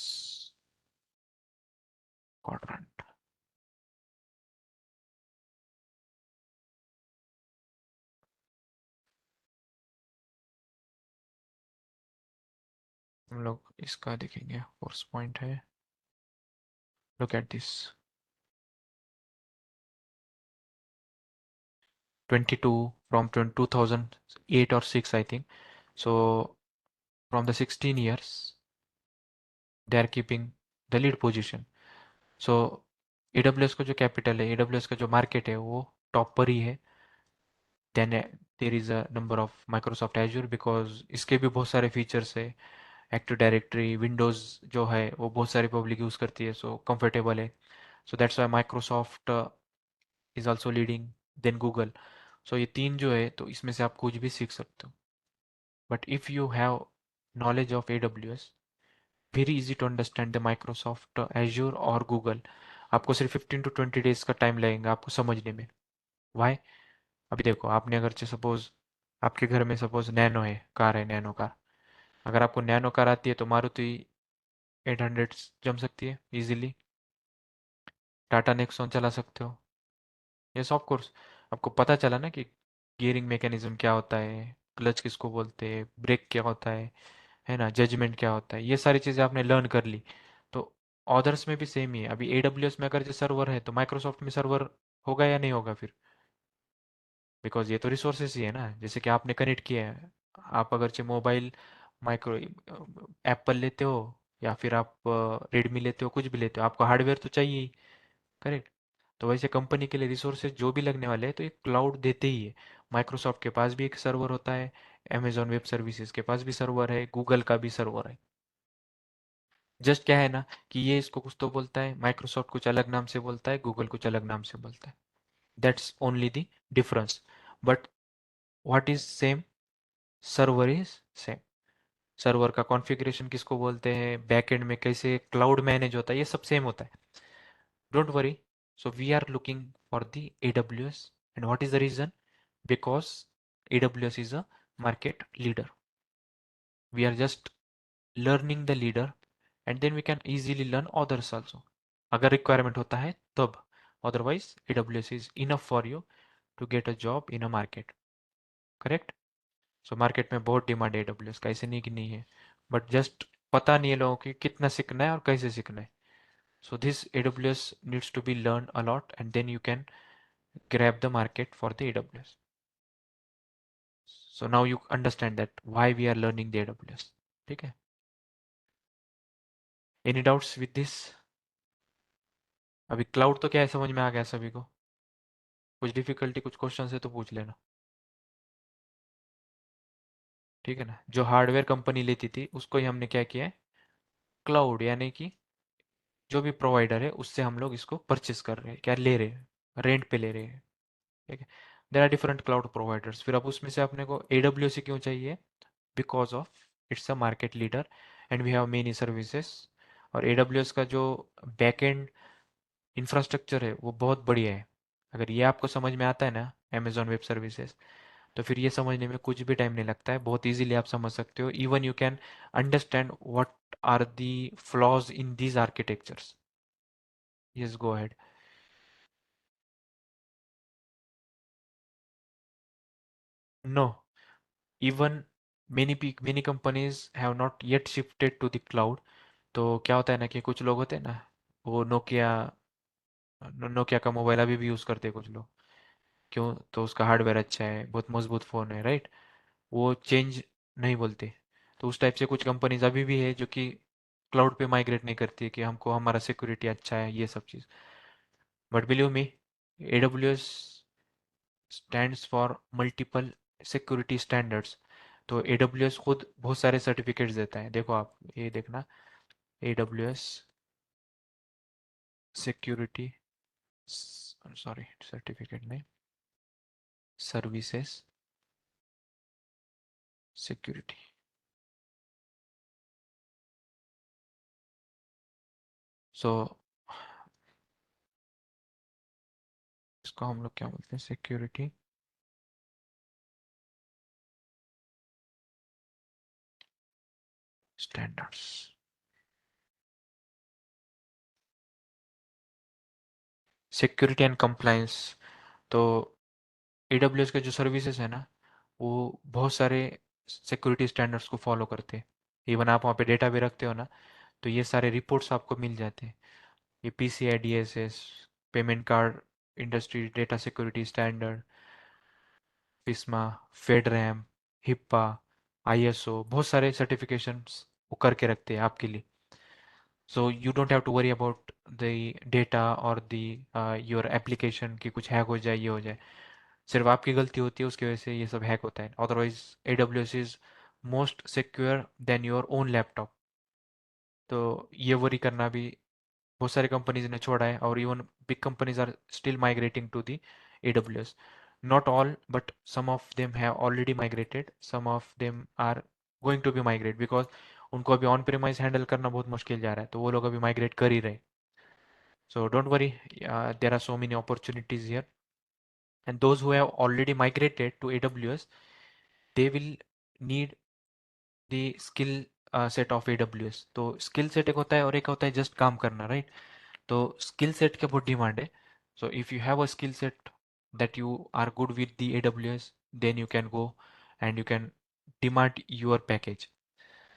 क्वाड्रेंट, हम लोग इसका देखेंगे, फोर्स पॉइंट है। Look at this, 22 from 2008 or 6 I think. So from the 16 years they are keeping the lead position. So AWS का जो कैपिटल है, AWS का जो मार्केट है वो टॉप पर ही है। Then there is a number of Microsoft Azure, because इसके भी बहुत सारे फीचर्स है। एक्टिव डायरेक्टरी विंडोज जो है वो बहुत सारी पब्लिक यूज़ करती है, सो कंफर्टेबल है। So that's why Microsoft is also leading, then Google. So ये तीन जो है तो इसमें से आप कुछ भी सीख सकते हो। But if you have knowledge of AWS, very easy to understand the Microsoft Azure और Google। आपको सिर्फ 15 to 20 डेज का टाइम लगेगा आपको समझने में। Why? अभी देखो, आपने अगर सपोज आपके घर में सपोज नैनो है, कार है, नैनो कार। अगर आपको नैनो कार आती है तो मारुति 800 जम सकती है इजीली। टाटा नेक्सॉन चला सकते हो। Yes of course. आपको पता चला ना कि गियरिंग मैकेनिज्म क्या होता है, क्लच किसको बोलते हैं, ब्रेक क्या होता है ना, जजमेंट क्या होता है, ये सारी चीज़ें आपने लर्न कर ली। तो ऑदर्स में भी सेम ही है। अभी AWS में अगर जो सर्वर है तो माइक्रोसॉफ्ट में सर्वर होगा या नहीं होगा फिर? बिकॉज ये तो रिसोर्सेस ही है ना, जैसे कि आपने कनेक्ट किया है। आप अगर जो मोबाइल माइक्रो एप्पल लेते हो या फिर आप रेडमी लेते हो, कुछ भी लेते हो, आपको हार्डवेयर तो चाहिए ही, करेक्ट? तो वैसे कंपनी के लिए रिसोर्सेज जो भी लगने वाले हैं तो ये क्लाउड देते ही है। माइक्रोसॉफ्ट के पास भी एक सर्वर होता है, अमेजॉन वेब सर्विसेज के पास भी सर्वर है, गूगल का भी सर्वर है। जस्ट क्या है ना कि ये इसको कुछ तो बोलता है, माइक्रोसॉफ्ट कुछ अलग नाम से बोलता है, गूगल कुछ अलग नाम से बोलता है। That's only the difference. But what is same? Server is same. Server का कॉन्फ़िगरेशन किसको बोलते हैं, बैकएंड में कैसे क्लाउड मैनेज होता है, ये सब सेम होता है। Don't worry. So we are looking for the AWS, and what is the reason? Because AWS is a market leader. We are just learning the leader, and then we can easily learn others also अगर requirement होता है तब। otherwise AWS is enough for you to get a job in a market, correct? So market में बहुत demand है AWS का, ऐसे नहीं कि नहीं है, बट जस्ट पता नहीं है लोगों की कितना सीखना है और कैसे सीखना है. So this AWS needs to be learned a lot and then you can grab the market for the AWS. So now you understand that why we are learning the AWS. ठीक है? Any doubts with this? अभी cloud तो क्या है समझ में आ गया सभी को. कुछ डिफिकल्टी कुछ क्वेश्चन है तो पूछ लेना. ठीक है ना. जो हार्डवेयर कंपनी लेती थी उसको ही हमने क्या किया है, क्लाउड यानी कि जो भी प्रोवाइडर है उससे हम लोग इसको परचेस कर रहे हैं, क्या ले रहे हैं, रेंट पे ले रहे हैं. ठीक है. There are different cloud providers. फिर अब उसमें से अपने को AWS क्यों चाहिए, because of it's a market leader and we have many services. और AWS का जो बैकएंड इंफ्रास्ट्रक्चर है वो बहुत बढ़िया है. अगर ये आपको समझ में आता है ना, Amazon वेब सर्विसेज, तो फिर ये समझने में कुछ भी टाइम नहीं लगता है, बहुत इजीली आप समझ सकते हो. Even you can understand what are the flaws in these architectures. Yes, go ahead. No, even many companies have not yet shifted to the cloud. तो क्या होता है ना कि कुछ लोग होते हैं ना, वो नोकिया का मोबाइल अभी भी यूज़ करते हैं कुछ लोग. क्यों? तो उसका हार्डवेयर अच्छा है, बहुत मजबूत फ़ोन है, राइट? वो चेंज नहीं बोलते. तो उस टाइप से कुछ कंपनीज अभी भी है जो कि क्लाउड पे माइग्रेट नहीं करती है कि हमको हमारा सिक्योरिटी अच्छा है, ये सब चीज़. But believe me, AWS stands for multiple security standards. तो AWS खुद बहुत सारे सर्टिफिकेट्स देता है. देखो आप ये देखना, AWS सिक्योरिटी, सॉरी सर्टिफिकेट नहीं, सर्विसेज सिक्योरिटी. सो इसको हम लोग क्या बोलते हैं, security standards. Security and compliance. तो AWS के जो सर्विसेज है ना, वो बहुत सारे सिक्योरिटी स्टैंडर्ड्स को फॉलो करते हैं. इवन आप वहाँ पे डेटा भी रखते हो ना, तो ये सारे रिपोर्ट्स आपको मिल जाते हैं. ये PCI DSS, payment card industry data security standard, FISMA, FedRAMP, HIPAA, ISO, बहुत सारे सर्टिफिकेशंस वो करके रखते हैं आपके लिए. So you don't have to worry about the data और द योर एप्लीकेशन कि कुछ हैक हो जाए, ये हो जाए. सिर्फ आपकी गलती होती है उसकी वजह से ये सब हैक होता है. Otherwise AWS is most secure then your own laptop. तो ये वरी करना भी बहुत सारी कंपनीज ने छोड़ा है, और even big companies are still migrating to the AWS. Not all, but some of them have already migrated. Some of them are going to be migrate because उनको अभी ऑन प्रेमाइज हैंडल करना बहुत मुश्किल जा रहा है, तो वो लोग अभी माइग्रेट कर ही रहे. So don't worry, there are so many opportunities here. And those who have already migrated to AWS, they will need the skill set of AWS. तो स्किल सेट एक होता है और एक होता है जस्ट काम करना, राइट? तो स्किल सेट के बहुत डिमांड है. सो if you have a skill set that you are good with the AWS, then you can go and you can demand your package.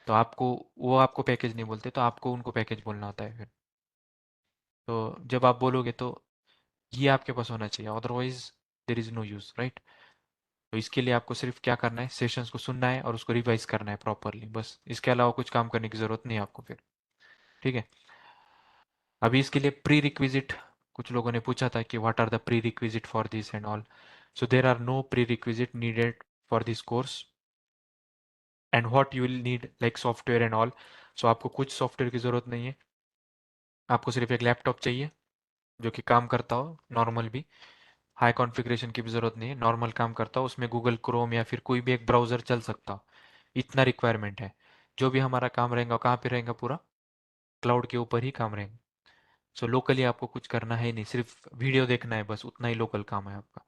तो आपको, वो आपको पैकेज नहीं बोलते, तो आपको उनको पैकेज बोलना होता है फिर. तो जब आप बोलोगे तो ये आपके पास होना चाहिए, otherwise there is no use, right? तो इसके लिए आपको सिर्फ क्या करना है, सेशंस को सुनना है और उसको रिवाइज करना है प्रॉपरली, बस. इसके अलावा कुछ काम करने की जरूरत नहीं है आपको फिर. ठीक है. अभी इसके लिए प्री रिक्विजिट, कुछ लोगों ने पूछा था कि what are the prerequisite for this and all. So there are no prerequisite needed for this course. And what you will need like software and all. So आपको कुछ software की ज़रूरत नहीं है. आपको सिर्फ एक लैपटॉप चाहिए जो कि काम करता हो नॉर्मल भी. हाई कॉन्फ़िगरेशन की भी ज़रूरत नहीं है, नॉर्मल काम करता हो, उसमें गूगल क्रोम या फिर कोई भी एक ब्राउज़र चल सकता हो. इतना रिक्वायरमेंट है. जो भी हमारा काम रहेगा कहाँ पे रहेगा, पूरा क्लाउड के ऊपर ही काम रहेगा. सो लोकली आपको कुछ करना है नहीं, सिर्फ वीडियो देखना है बस, उतना ही लोकल काम है आपका.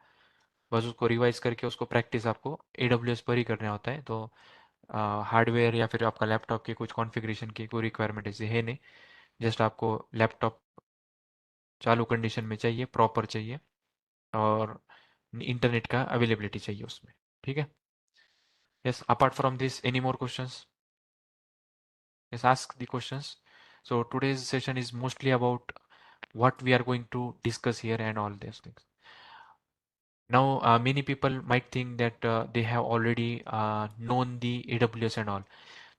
बस उसको रिवाइज करके उसको प्रैक्टिस आपको AWS पर ही करना होता है. तो हार्डवेयर या फिर आपका लैपटॉप की कुछ कॉन्फ़िगरेशन की कोई रिक्वायरमेंट ऐसी है नहीं. जस्ट आपको लैपटॉप चालू कंडीशन में चाहिए, प्रॉपर चाहिए, और इंटरनेट का अवेलेबिलिटी चाहिए उसमें। ठीक है। Yes, apart from this any more questions? Yes, ask the questions. So today's session is mostly about what we are going to discuss here and all these things. Now, many people might think that they have already known the AWS and all.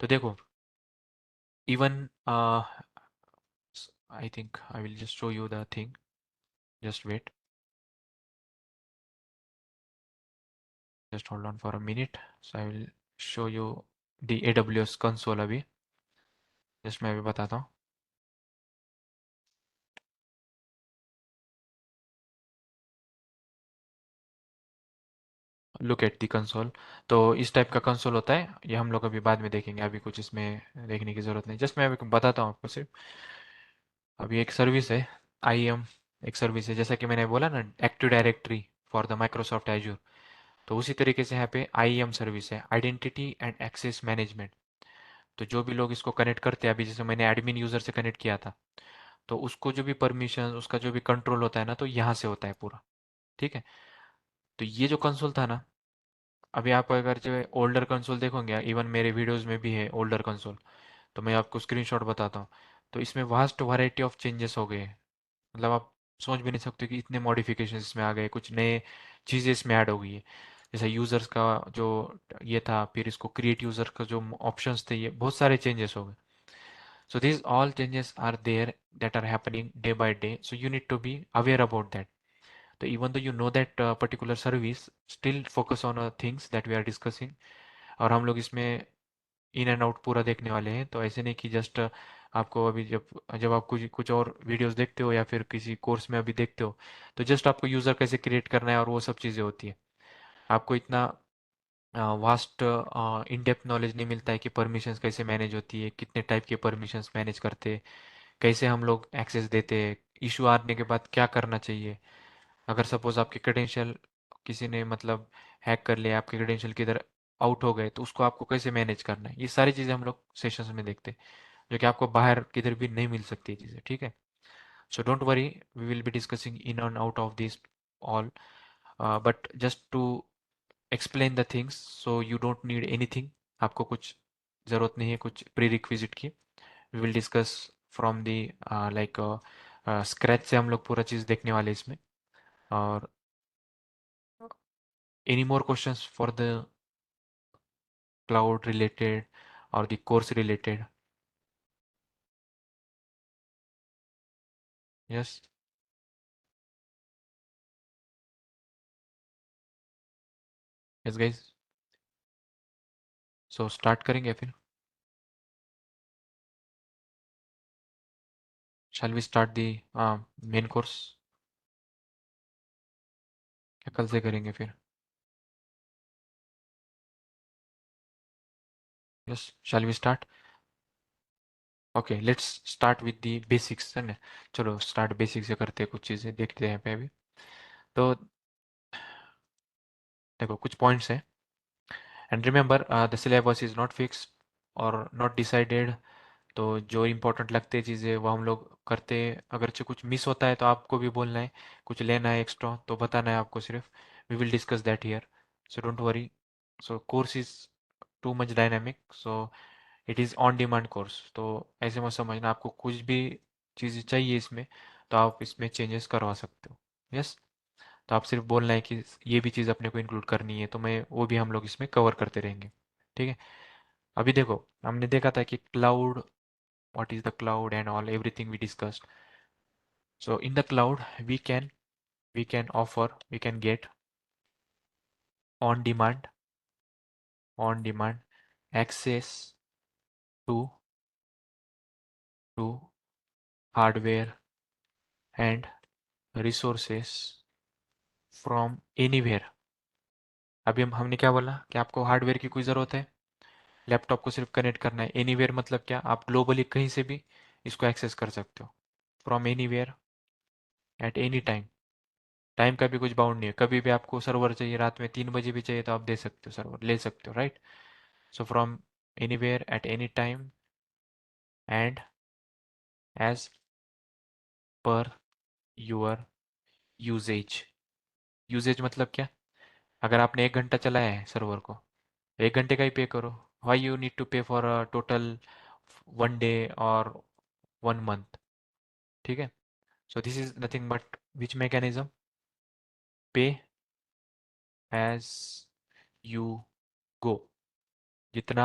तो देखो, even I think I will just show you the thing. Just wait. Just hold on for a minute. So I will show you the AWS console अभी. Just मैं अभी बताता हूँ. Look at the console. तो इस type का console होता है, ये हम लोग अभी बाद में देखेंगे, अभी कुछ इसमें देखने की ज़रूरत नहीं. जस्ट मैं अभी बताता हूँ आपको सिर्फ. अभी एक सर्विस है, IAM. एक सर्विस है, जैसा कि मैंने बोला ना, active directory for the Microsoft Azure. तो उसी तरीके से यहाँ पे IAM सर्विस है, आइडेंटिटी एंड एक्सेस मैनेजमेंट. तो जो भी लोग इसको कनेक्ट करते हैं, अभी जैसे मैंने एडमिन यूज़र से कनेक्ट किया था, तो उसको जो भी परमिशन, उसका जो भी कंट्रोल होता है ना, तो यहाँ से होता है पूरा. ठीक है. तो ये जो कंसोल था ना, अभी आप अगर जो ओल्डर कंसोल देखोगे, इवन मेरे वीडियोस में भी है ओल्डर कंसोल, तो मैं आपको स्क्रीनशॉट बताता हूँ. तो इसमें वास्ट वैरायटी ऑफ चेंजेस हो गए हैं. मतलब आप सोच भी नहीं सकते कि इतने मॉडिफिकेशन इसमें आ गए, कुछ नए चीज़ें इसमें ऐड हो गई है. जैसे यूज़र्स का जो ये था, फिर इसको क्रिएट यूज़र का जो ऑप्शंस थे, ये बहुत सारे चेंजेस हो गए. So these all changes are there that are happening day by day. So you need to be aware about that. So even though you know that particular service, still focus on things that we are discussing. और हम लोग इसमें इन and out पूरा देखने वाले हैं. तो ऐसे नहीं कि जस्ट आपको अभी जब जब आप कुछ कुछ और वीडियोस देखते हो या फिर किसी कोर्स में अभी देखते हो, तो जस्ट आपको यूज़र कैसे क्रिएट करना है और वो सब चीज़ें होती है. आपको इतना वास्ट इन डेप्थ नॉलेज नहीं मिलता है कि परमिशंस कैसे मैनेज होती है, कितने टाइप के परमिशंस मैनेज करते हैं, कैसे हम लोग एक्सेस देते हैं, इशू आने के बाद क्या करना चाहिए. अगर सपोज आपके क्रेडेंशियल किसी ने मतलब हैक कर लिया, आपके क्रेडेंशियल किधर आउट हो गए, तो उसको आपको कैसे मैनेज करना है, ये सारी चीज़ें हम लोग सेशंस में देखते हैं, जो कि आपको बाहर किधर भी नहीं मिल सकती ये चीज़ें. ठीक है. So don't worry, we will be discussing in and out of this all, but just to explain the things, so you don't need anything. आपको कुछ ज़रूरत नहीं है कुछ प्री रिक्विजिट की. We will discuss from the like scratch से हम लोग पूरा चीज़ देखने वाले इसमें. और any more questions for the cloud related और the course related? Yes. Yes guys. So start करेंगे फिर. Shall we start the main course? क्या कल से करेंगे फिर? Yes. Shall we start? Okay, let's start with the basics, है ना. चलो स्टार्ट बेसिक से करते हैं, कुछ चीज़ें देखते हैं पे अभी. तो देखो कुछ पॉइंट्स हैं. And remember, the syllabus is not fix और नॉट डिसाइडेड. तो जो इम्पोर्टेंट लगते हैं चीज़ें वो हम लोग करते हैं. अगर से कुछ मिस होता है तो आपको भी बोलना है, कुछ लेना है एक्स्ट्रा तो बताना है आपको सिर्फ. We will discuss that here, so don't worry. So course is too much dynamic, so it is on demand course. तो ऐसे मत समझना, आपको कुछ भी चीज़ें चाहिए इसमें तो आप इसमें चेंजेस करवा सकते हो. यस. तो आप सिर्फ बोलना है कि ये भी चीज़ अपने को इंक्लूड करनी है, तो मैं वो भी हम लोग इसमें कवर करते रहेंगे. ठीक है. अभी देखो, हमने देखा था कि cloud, what is the cloud and all everything we discussed. So in the cloud we can offer, we can get on demand, on demand access to hardware and resources from anywhere. अभी हमने क्या बोला कि आपको hardware की कोई ज़रूरत है, लैपटॉप को सिर्फ कनेक्ट करना है. एनीवेयर मतलब क्या, आप ग्लोबली कहीं से भी इसको एक्सेस कर सकते हो, from anywhere at any time. Time का भी कुछ बाउंड नहीं है, कभी भी आपको सर्वर चाहिए, रात में 3 बजे भी चाहिए तो आप दे सकते हो, सर्वर ले सकते हो, right. So from anywhere at any time and as per your usage. Usage मतलब क्या? अगर आपने 1 घंटा चलाया है सर्वर को, 1 घंटे का ही पे करो। वाई यू नीड टू पे फॉर टोटल 1 डे और 1 मंथ? ठीक है। सो this is nothing but which mechanism? पे एज यू गो। जितना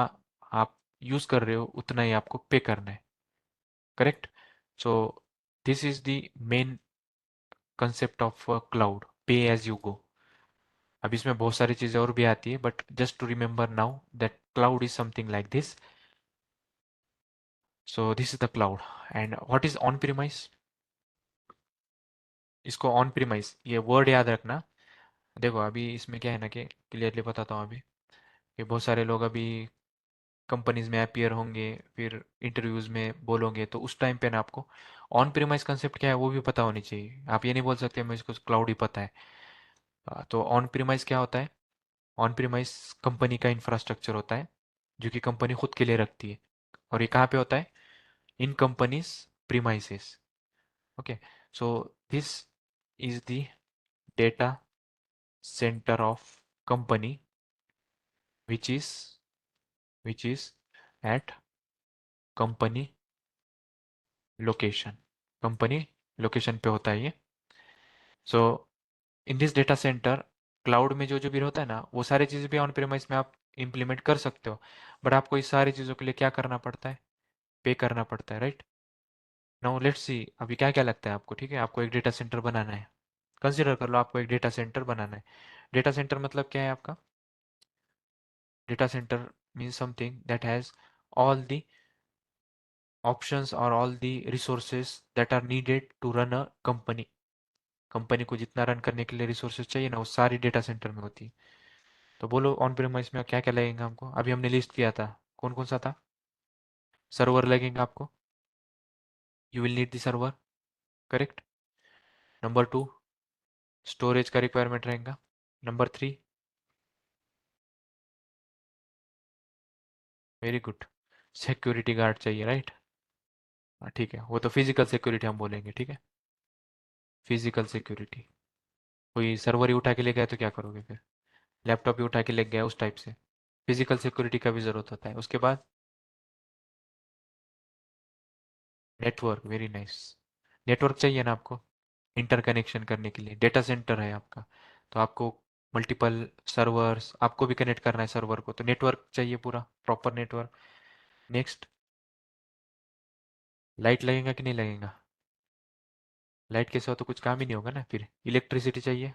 आप यूज कर रहे हो उतना ही आपको पे करना है। Correct. So this is the main concept of cloud, pay as you go. अब इसमें बहुत सारी चीजें और भी आती है, but just to remember now that cloud is something like this. So this is the cloud. And what is on premise? इसको ऑन प्रीमाइस ये वर्ड याद रखना। देखो अभी इसमें क्या है ना, कि क्लियरली बताता हूँ अभी, कि बहुत सारे लोग अभी कंपनीज में अपीयर होंगे, फिर इंटरव्यूज में बोलोगे, तो उस टाइम पे ना आपको ऑन प्रीमाइस कंसेप्ट क्या है वो भी पता होनी चाहिए। आप ये नहीं बोल सकते मुझे इसको क्लाउड ही पता है। तो ऑन प्रीमाइस क्या होता है? ऑन प्रीमाइस कंपनी का इंफ्रास्ट्रक्चर होता है जो कि कंपनी खुद के लिए रखती है। और ये कहाँ पे होता है? In companies premises. Okay. So this is the data center of company which is which is at company location। Company location पे होता है ये। So in this data center, cloud में जो जो भी होता है ना, वो सारी चीज़ें भी ऑन प्रेमाइस में आप इंप्लीमेंट कर सकते हो। बट आपको इस सारी चीज़ों के लिए क्या करना पड़ता है? पे करना पड़ता है, राइट? नाउ लेट्स सी अभी क्या क्या लगता है आपको। ठीक है, आपको एक डेटा सेंटर बनाना है। कंसिडर कर लो आपको एक डेटा सेंटर बनाना है। डेटा सेंटर मतलब क्या है आपका? Data centre means something that has all the options or all the resources that are needed to run a company। Company को जितना रन करने के लिए रिसोर्सेज चाहिए ना, वो सारी डेटा सेंटर में होती है। तो बोलो ऑन प्रेमाइस में क्या क्या लगेगा हमको? अभी हमने लिस्ट किया था, कौन कौन सा था? सर्वर लगेगा आपको, you will need the server. Correct. Number 2, storage का रिक्वायरमेंट रहेगा। Number 3, very good, security guard चाहिए, राइट? ठीक है, वो तो फिजिकल सिक्योरिटी हम बोलेंगे, ठीक है। Physical security. कोई सर्वर ही उठा के ले गया तो क्या करोगे फिर? लैपटॉप ही उठा के ले गया, उस टाइप से। फिजिकल सिक्योरिटी का भी जरूरत होता है। उसके बाद नेटवर्क, वेरी नाइस। नेटवर्क चाहिए ना आपको इंटरकनेक्शन करने के लिए, डेटा सेंटर है आपका, तो आपको मल्टीपल सर्वर्स आपको भी कनेक्ट करना है सर्वर को, तो नेटवर्क चाहिए, पूरा प्रॉपर नेटवर्क। नेक्स्ट, लाइट लगेगा कि नहीं लगेगा? लाइट के साथ तो कुछ काम ही नहीं होगा ना, फिर इलेक्ट्रिसिटी चाहिए।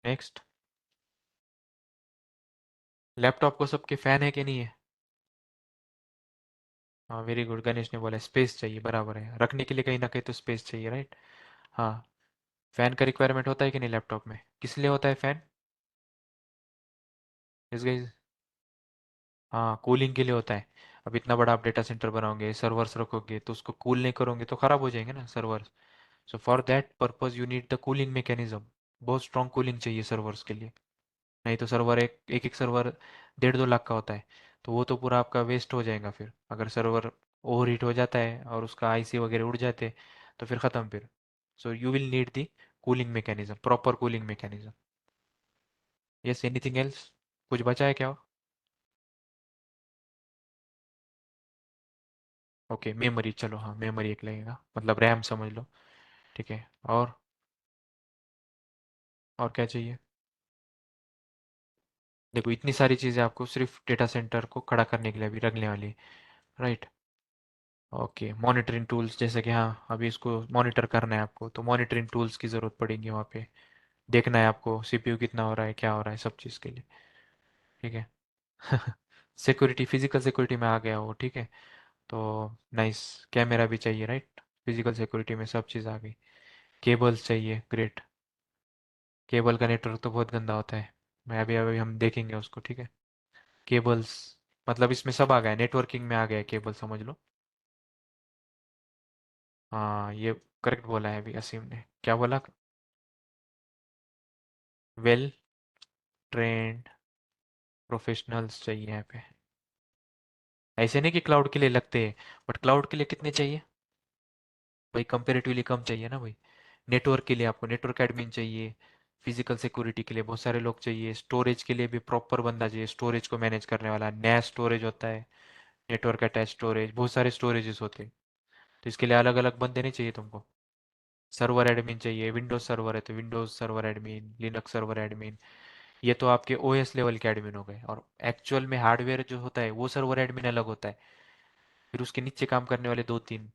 नेक्स्ट, लैपटॉप को सबके फैन है कि नहीं है? हाँ वेरी गुड, गणेश ने बोला स्पेस चाहिए, बराबर है, रखने के लिए कहीं ना कहीं तो स्पेस चाहिए, राइट? हाँ। फैन का रिक्वायरमेंट होता है कि नहीं लैपटॉप में? किस लिए होता है फैन? इस गाइस, हाँ कूलिंग के लिए होता है। अब इतना बड़ा आप डेटा सेंटर बनाओगे, सर्वर्स रखोगे, तो उसको कूल नहीं करोगे तो खराब हो जाएंगे ना servers. So for that purpose you need the cooling mechanism. बहुत स्ट्रॉन्ग कूलिंग चाहिए सर्वर्स के लिए। नहीं तो सर्वर एक एक एक सर्वर 1.5-2 लाख का होता है, तो वो तो पूरा आपका वेस्ट हो जाएगा फिर, अगर सर्वर ओवर हीट हो जाता है और उसका आईसी वगैरह उड़ जाते तो फिर ख़त्म फिर। So you will need the cooling mechanism, proper cooling mechanism. Yes, anything else? कुछ बचा है क्या? ओके, मेमोरी, चलो हाँ मेमोरी एक लगेगा, मतलब रैम समझ लो। ठीक है। और क्या चाहिए? देखो इतनी सारी चीज़ें आपको सिर्फ डेटा सेंटर को खड़ा करने के लिए भी रखने वाली, राइट? ओके, मॉनिटरिंग टूल्स, जैसे कि हाँ अभी इसको मॉनिटर करना है आपको, तो मॉनिटरिंग टूल्स की ज़रूरत पड़ेगी वहाँ पे। देखना है आपको सीपीयू कितना हो रहा है, क्या हो रहा है, सब चीज़ के लिए। ठीक है। सिक्योरिटी, फिजिकल सिक्योरिटी में आ गया वो, ठीक है। तो नाइस, कैमरा भी चाहिए, राइट? फिजिकल सिक्योरिटी में सब चीज़ आ गई। केबल्स चाहिए, ग्रेट। केबल का नेटवर्क तो बहुत गंदा होता है। मैं अभी अभी हम देखेंगे उसको, ठीक है। केबल्स, मतलब इसमें सब आ गया, नेटवर्किंग में आ गया केबल, समझ लो। हाँ ये करेक्ट बोला है अभी असीम ने, क्या बोला? वेल ट्रेंड प्रोफेशनल्स चाहिए यहाँ पे। ऐसे नहीं कि क्लाउड के लिए लगते हैं, बट क्लाउड के लिए कितने चाहिए? भाई कंपेरेटिवली कम चाहिए ना भाई। नेटवर्क के लिए आपको नेटवर्क एडमिन चाहिए, फिजिकल सिक्योरिटी के लिए बहुत सारे लोग चाहिए, स्टोरेज के लिए भी प्रॉपर बंदा चाहिए, स्टोरेज को मैनेज करने वाला, नैस स्टोरेज होता है, नेटवर्क अटैच स्टोरेज, बहुत सारे स्टोरेजेस होते हैं। तो इसके लिए अलग अलग बंदे नहीं चाहिए तुमको। सर्वर एडमिन चाहिए, विंडोज सर्वर है तो Windows server admin, Linux server admin. ये तो आपके ओएस लेवल के एडमिन हो गए, और एक्चुअल में हार्डवेयर जो होता है वो सर्वर एडमिन अलग होता है, फिर उसके नीचे काम करने वाले दो तीन।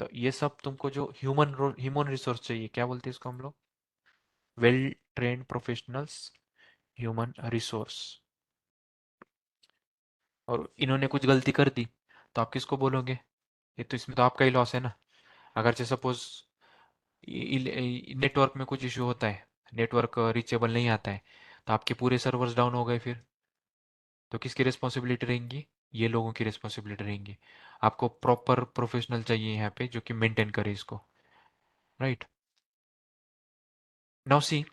तो ये सब तुमको जो ह्यूमन रिसोर्स चाहिए, क्या बोलते हैं इसको हम लोग, well trained professionals, human resource. और इन्होंने कुछ गलती कर दी तो आप किसको बोलोगे? ये तो इसमें तो आपका ही लॉस है ना। अगर जैसे सपोज नेटवर्क में कुछ इशू होता है, नेटवर्क रीचेबल नहीं आता है, तो आपके पूरे सर्वर्स डाउन हो गए फिर, तो किसकी रिस्पॉन्सिबिलिटी रहेंगी? ये लोगों की रिस्पॉन्सिबिलिटी रहेंगी। आपको प्रॉपर प्रोफेशनल चाहिए यहाँ पे जो कि मेंटेन करे इसको, राइट। नाउ सी,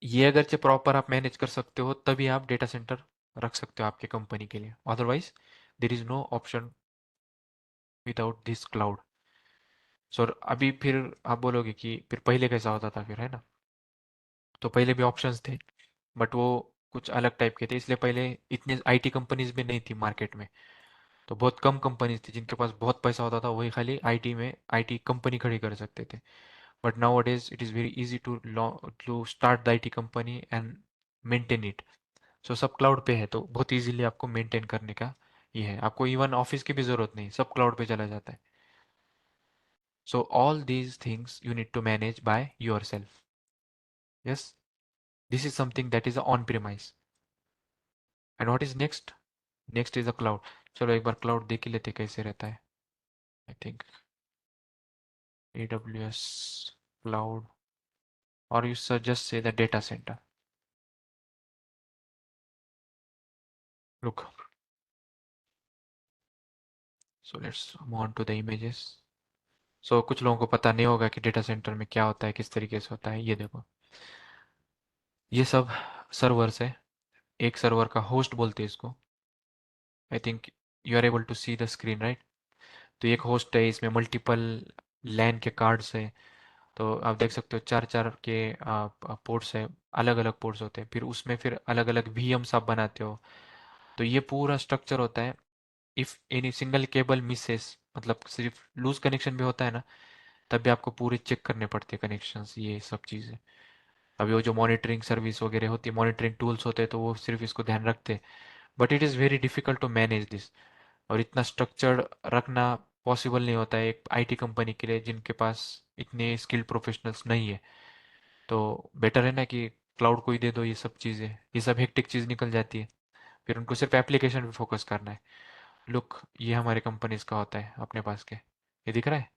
ये अगर से प्रॉपर आप मैनेज कर सकते हो तभी आप डेटा सेंटर रख सकते हो आपके कंपनी के लिए, otherwise there is no option without this cloud. So अभी फिर आप बोलोगे कि फिर पहले कैसा होता था, फिर है ना, तो पहले भी ऑप्शंस थे बट वो कुछ अलग टाइप के थे, इसलिए पहले इतने आईटी कंपनीज भी नहीं थी मार्केट में। तो बहुत कम कंपनीज थी जिनके पास बहुत पैसा होता था, वही खाली आईटी में आईटी कंपनी खड़ी कर सकते थे। But nowadays it is very easy to start the IT company and maintain it. So सब क्लाउड पे है तो बहुत इजीली आपको मेंटेन करने का ये है, आपको इवन ऑफिस की भी जरूरत नहीं, सब क्लाउड पे चला जाता है। So all these things you need to manage by yourself. Yes, this is something that is on premise. And what is next? Next is a cloud. चलो एक बार क्लाउड देख ही लेते कैसे रहता है। I think AWS cloud, or you just say the data center. Look, so let's move on to the images. So कुछ लोगों को पता नहीं होगा कि डेटा सेंटर में क्या होता है, किस तरीके से होता है। ये देखो, ये सब सर्वर्स है, एक सर्वर का होस्ट बोलते हैं इसको। I think you are able to see the screen, right. तो एक होस्ट है, इसमें मल्टीपल लैन के कार्ड्स है। तो आप देख सकते हो चार चार के पोर्ट्स है, अलग अलग पोर्ट्स होते हैं, फिर उसमें फिर अलग अलग VMs आप बनाते हो। तो ये पूरा स्ट्रक्चर होता है। If any single cable Mrs, मतलब सिर्फ लूज कनेक्शन भी होता है ना, तब भी आपको पूरे चेक करने पड़ते हैं कनेक्शंस, ये सब चीज़ें। अभी वो जो मॉनिटरिंग सर्विस वगैरह होती है, मॉनिटरिंग टूल्स होते हैं, तो वो सिर्फ इसको ध्यान रखते हैं। But it is very difficult to manage this, और इतना स्ट्रक्चर्ड रखना पॉसिबल नहीं होता है एक आईटी कंपनी के लिए जिनके पास इतने स्किल्ड प्रोफेशनल्स नहीं है। तो बेटर है ना कि क्लाउड को ही दे दो ये सब चीज़ें, ये सब हेक्टिक चीज़ निकल जाती है, फिर उनको सिर्फ एप्लीकेशन पे फोकस करना है। लुक, ये हमारे कंपनीज का होता है अपने पास के, ये दिख रहा है,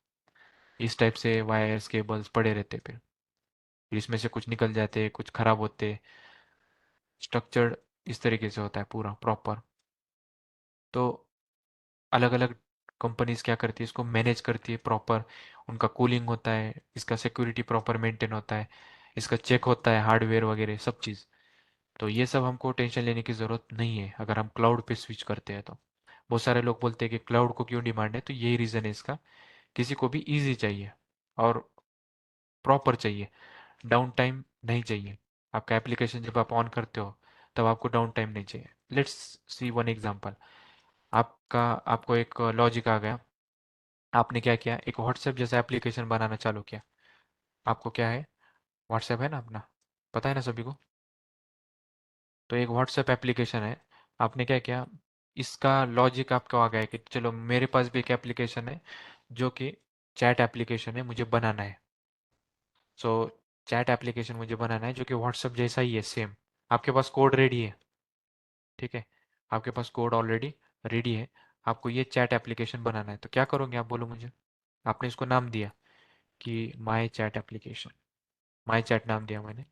इस टाइप से वायर्स केबल्स पड़े रहते हैं, फिर इसमें से कुछ निकल जाते, कुछ खराब होते। स्ट्रक्चर्ड इस तरीके से होता है पूरा प्रॉपर। तो अलग अलग कंपनीज क्या करती है, इसको मैनेज करती है प्रॉपर। उनका कूलिंग होता है, इसका सिक्योरिटी प्रॉपर मेंटेन होता है, इसका चेक होता है, हार्डवेयर वगैरह सब चीज़। तो ये सब हमको टेंशन लेने की ज़रूरत नहीं है अगर हम क्लाउड पे स्विच करते हैं तो। बहुत सारे लोग बोलते हैं कि क्लाउड को क्यों डिमांड है, तो यही रीज़न है इसका। किसी को भी इजी चाहिए और प्रॉपर चाहिए, डाउन टाइम नहीं चाहिए। आपका एप्लीकेशन जब आप ऑन करते हो तब आपको डाउन टाइम नहीं चाहिए। Let's see one example. आपका आपको एक लॉजिक आ गया, आपने क्या किया, एक व्हाट्सएप जैसा एप्लीकेशन बनाना चालू किया। आपको क्या है, व्हाट्सएप है ना अपना, पता है ना सभी को। तो एक व्हाट्सएप एप्लीकेशन है, आपने क्या किया, इसका लॉजिक आपको आ गया है कि चलो मेरे पास भी एक एप्लीकेशन है जो कि चैट एप्लीकेशन है, मुझे बनाना है। सो चैट एप्लीकेशन मुझे बनाना है जो कि व्हाट्सएप जैसा ही है सेम। आपके पास कोड रेडी है, ठीक है, आपके पास कोड ऑलरेडी रेडी है, आपको ये चैट एप्लीकेशन बनाना है, तो क्या करोगे आप, बोलो मुझे। आपने इसको नाम दिया कि माई चैट एप्लीकेशन, माई चैट नाम दिया मैंने।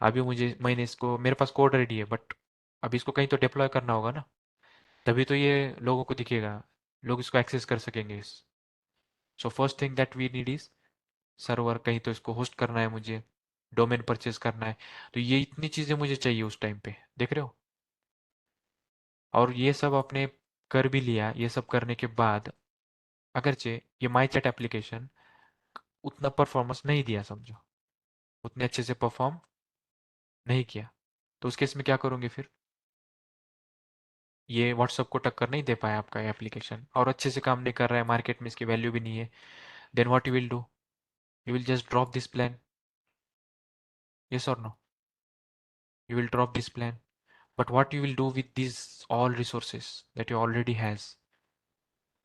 अभी मैंने इसको, मेरे पास कोड रेडी है बट अभी इसको कहीं तो डिप्लॉय करना होगा ना, तभी तो ये लोगों को दिखेगा, लोग इसको एक्सेस कर सकेंगे इस। So first thing that we need is server, कहीं तो इसको होस्ट करना है मुझे, डोमेन परचेज करना है। तो ये इतनी चीज़ें मुझे चाहिए उस टाइम पे, देख रहे हो। और ये सब आपने कर भी लिया, ये सब करने के बाद अगरचे ये माई चैट एप्लीकेशन उतना परफॉर्मेंस नहीं दिया, समझो उतने अच्छे से परफॉर्म नहीं किया, तो उस केस में क्या करोगे फिर? ये व्हाट्सअप को टक्कर नहीं दे पाया आपका एप्लीकेशन, और अच्छे से काम नहीं कर रहा है, मार्केट में इसकी वैल्यू भी नहीं है, then what you will do? You will just drop this plan. Yes or no? You will drop this plan. But what you will do with these all resources that you already has?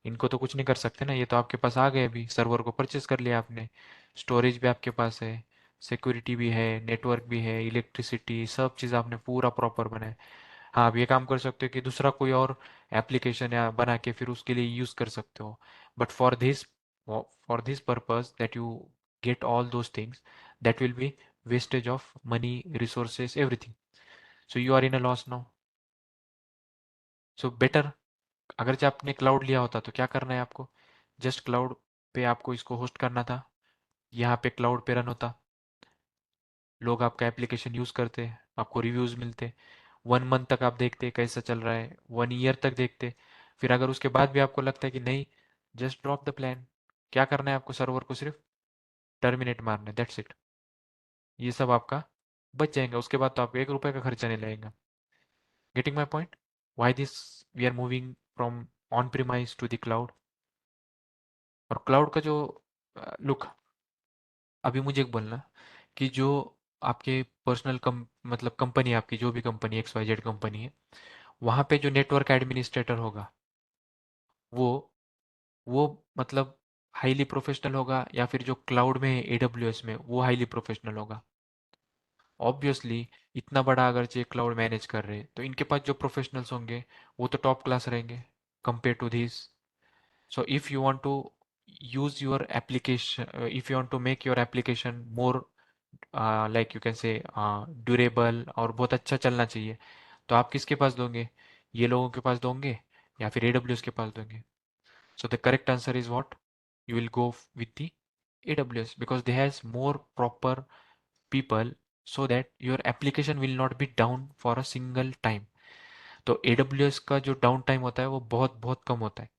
इनको तो कुछ नहीं कर सकते ना, ये तो आपके पास आ गए, अभी सर्वर को परचेस कर लिया आपने, स्टोरेज भी आपके पास है, सिक्योरिटी भी है, नेटवर्क भी है, इलेक्ट्रिसिटी, सब चीज़ आपने पूरा प्रॉपर बनाया। हाँ, आप ये काम कर सकते हो कि दूसरा कोई और एप्लीकेशन या बना के फिर उसके लिए यूज़ कर सकते हो, but for this purpose that you get all those things, that will be wastage of money, resources, everything. So you are in a loss now. So better, अगर जो आपने क्लाउड लिया होता तो क्या करना है आपको? जस्ट क्लाउड पे आपको इसको होस्ट करना था, यहाँ पे क्लाउड पे रन होता, लोग आपका एप्लीकेशन यूज़ करते, आपको रिव्यूज़ मिलते, 1 मंथ तक आप देखते कैसा चल रहा है, 1 ईयर तक देखते, फिर अगर उसके बाद भी आपको लगता है कि नहीं, जस्ट ड्रॉप द प्लान। क्या करना है आपको? सर्वर को सिर्फ टर्मिनेट मारना है, दैट्स इट। ये सब आपका बच जाएगा, उसके बाद तो आपको 1 रुपए का खर्चा नहीं लगेगा। Getting my point? Why this we are moving from on premise to the cloud? और क्लाउड का जो लुक, अभी मुझे एक बोलना कि जो आपके पर्सनल मतलब कंपनी, आपकी जो भी कंपनी, XYZ कंपनी है, वहाँ पे जो नेटवर्क एडमिनिस्ट्रेटर होगा, वो वो मतलब हाईली प्रोफेशनल होगा, या फिर जो क्लाउड में है AWS में, वो हाईली प्रोफेशनल होगा? ऑब्वियसली, इतना बड़ा अगर ये क्लाउड मैनेज कर रहे हैं तो इनके पास जो प्रोफेशनल्स होंगे वो तो टॉप क्लास रहेंगे compare to this. So if you want to use your application, if you want to make your application more like you can say durable और बहुत अच्छा चलना चाहिए, तो आप किसके पास दोगे? ये लोगों के पास दोगे या फिर AWS के पास दोगे? So the correct answer is what? You will go with the AWS because they has more proper people, so that your application will not be down for a single time. तो AWS का जो down time होता है वो बहुत बहुत कम होता है।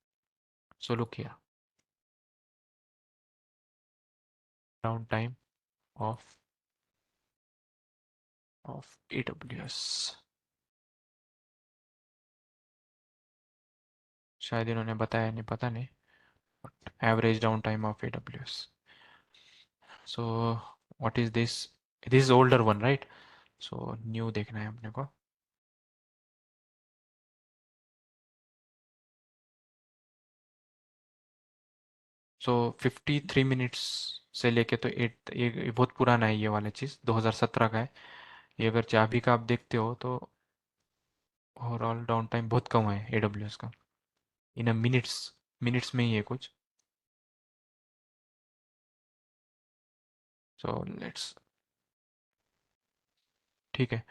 So look here, down time of AWS, शायद इन्होंने बताया नहीं, पता नहीं, average down time of AWS। So what is this is older one, right? So new देखना है अपने को। सो 53 मिनट्स से लेके तो एट, ये बहुत पुराना है, ये वाला चीज़ 2017 का है। ये अगर चाबी का आप देखते हो तो ओवरऑल डाउन टाइम बहुत कम है AWS का, इन अ मिनट्स, मिनट्स में ही है कुछ। सो लेट्स, ठीक है,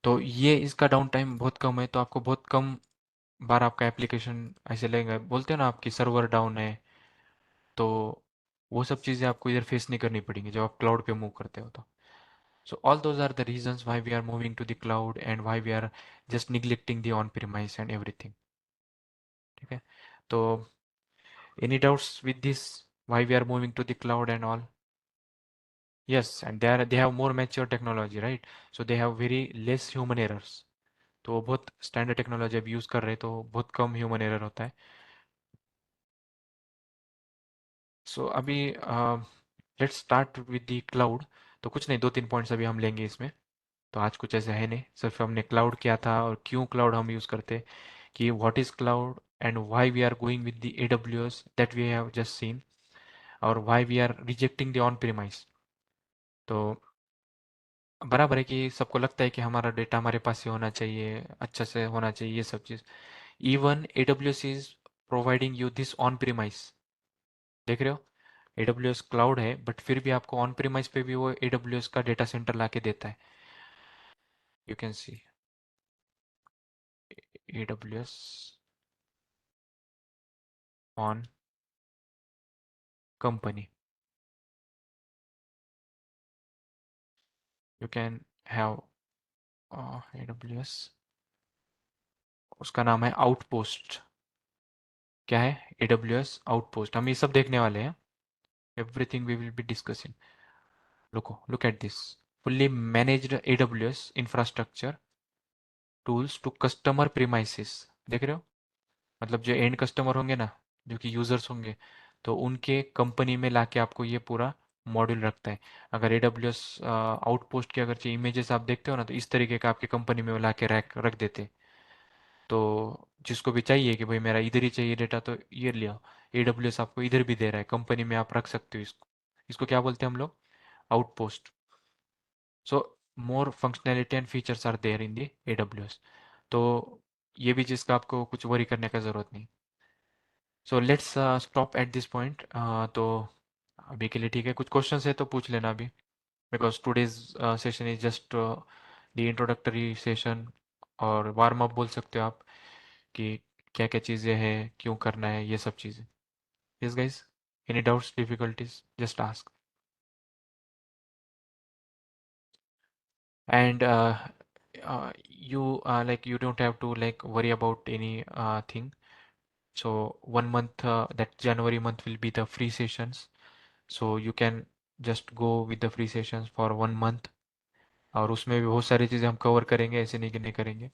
तो ये इसका डाउन टाइम बहुत कम है, तो आपको बहुत कम बार आपका एप्लीकेशन ऐसे लगेगा, बोलते हैं ना आपकी सर्वर डाउन है, तो वो सब चीज़ें आपको इधर फेस नहीं करनी पड़ेंगी जब आप क्लाउड पे मूव करते हो तो। So all those are the reasons why we are moving to the cloud and why we are just neglecting the on premise and everything. ठीक है, तो any doubts with this, why we are moving to the cloud and all? Yes, and they have more mature technology, right? So they have very less human errors. तो वो बहुत standard technology अब use कर रहे हैं, तो बहुत कम human error होता है। सो अभी let's start with the cloud. तो कुछ नहीं, 2-3 पॉइंट्स अभी हम लेंगे इसमें। तो आज कुछ ऐसे है नहीं, सिर्फ हमने क्लाउड किया था और क्यों क्लाउड हम यूज़ करते हैं, कि what is cloud and why we are going with the AWS that we have just seen, और why we are rejecting the on premise. तो बराबर है कि सबको लगता है कि हमारा डेटा हमारे पास ही होना चाहिए, अच्छा से होना चाहिए, ये सब चीज़। Even AWS is providing you this on premise, देख रहे हो? AWS क्लाउड है, बट फिर भी आपको ऑन प्रीमाइस पे भी वो AWS का डेटा सेंटर ला के देता है। You can see AWS on company, you can have AWS, उसका नाम है आउटपोस्ट। क्या है? AWS आउटपोस्ट, हम ये सब देखने वाले हैं. Everything we will be discussing. look at this. Fully managed AWS infrastructure tools to customer premises. देख रहे हो? मतलब जो एंड कस्टमर होंगे ना, जो कि यूजर्स होंगे, तो उनके कंपनी में लाके आपको ये पूरा मॉड्यूल रखता है. अगर AWS आउटपोस्ट की अगर इमेजेस आप देखते हो ना, तो इस तरीके का आपके कंपनी में वो लाके रख रख देते हैं. तो जिसको भी चाहिए कि भाई मेरा इधर ही चाहिए डेटा, तो ये लिया. AWS आपको इधर भी दे रहा है, कंपनी में आप रख सकते हो इसको. इसको क्या बोलते हैं हम लोग? Outpost. So more functionality and features are there in the AWS. तो ये भी चीज़ का आपको कुछ वरी करने का ज़रूरत नहीं. So let's stop at this point. तो अभी के लिए ठीक है. कुछ क्वेश्चंस है तो पूछ लेना अभी, because today's session is just the introductory session, और वार्म अप बोल सकते हो आप, कि क्या क्या चीज़ें हैं, क्यों करना है, ये सब चीज़ें. Yes guys, any doubts, difficulties, just ask. And you like you don't have to like worry about any thing. So 1 month, that January month will be the free sessions, so you can just go with the free sessions for 1 month. और उसमें भी बहुत सारी चीज़ें हम cover करेंगे, ऐसे नहीं कि नहीं करेंगे.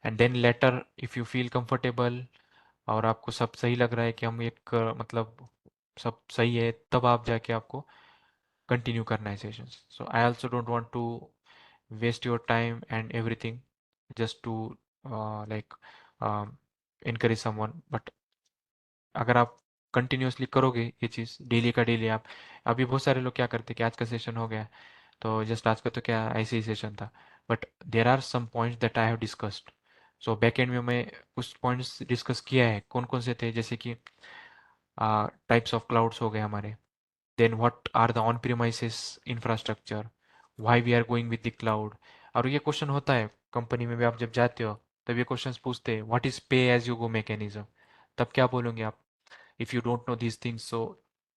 And then later if you feel comfortable, और आपको सब सही लग रहा है कि हम एक मतलब सब सही है, तब आप जाके आपको कंटिन्यू करना है sessions. So I also don't want to waste your time and everything just to like encourage someone. but अगर आप कंटिन्यूअसली करोगे ये चीज़ डेली का डेली, आप अभी बहुत सारे लोग क्या करते हैं कि आज का सेशन हो गया, तो जस्ट आज का तो क्या ऐसे ही सेशन था. But there are some points that I have discussed. So back end में मैं कुछ पॉइंट्स डिस्कस किया है. कौन कौन से थे? जैसे कि टाइप्स ऑफ क्लाउड्स हो गए हमारे. Then what are the on-premises infrastructure? Why we are going with the cloud? और ये क्वेश्चन होता है कंपनी में भी, आप जब जाते हो तब ये क्वेश्चंस पूछते हैं, what is pay as you go mechanism. तब क्या बोलोगे आप? If you don't know these things, so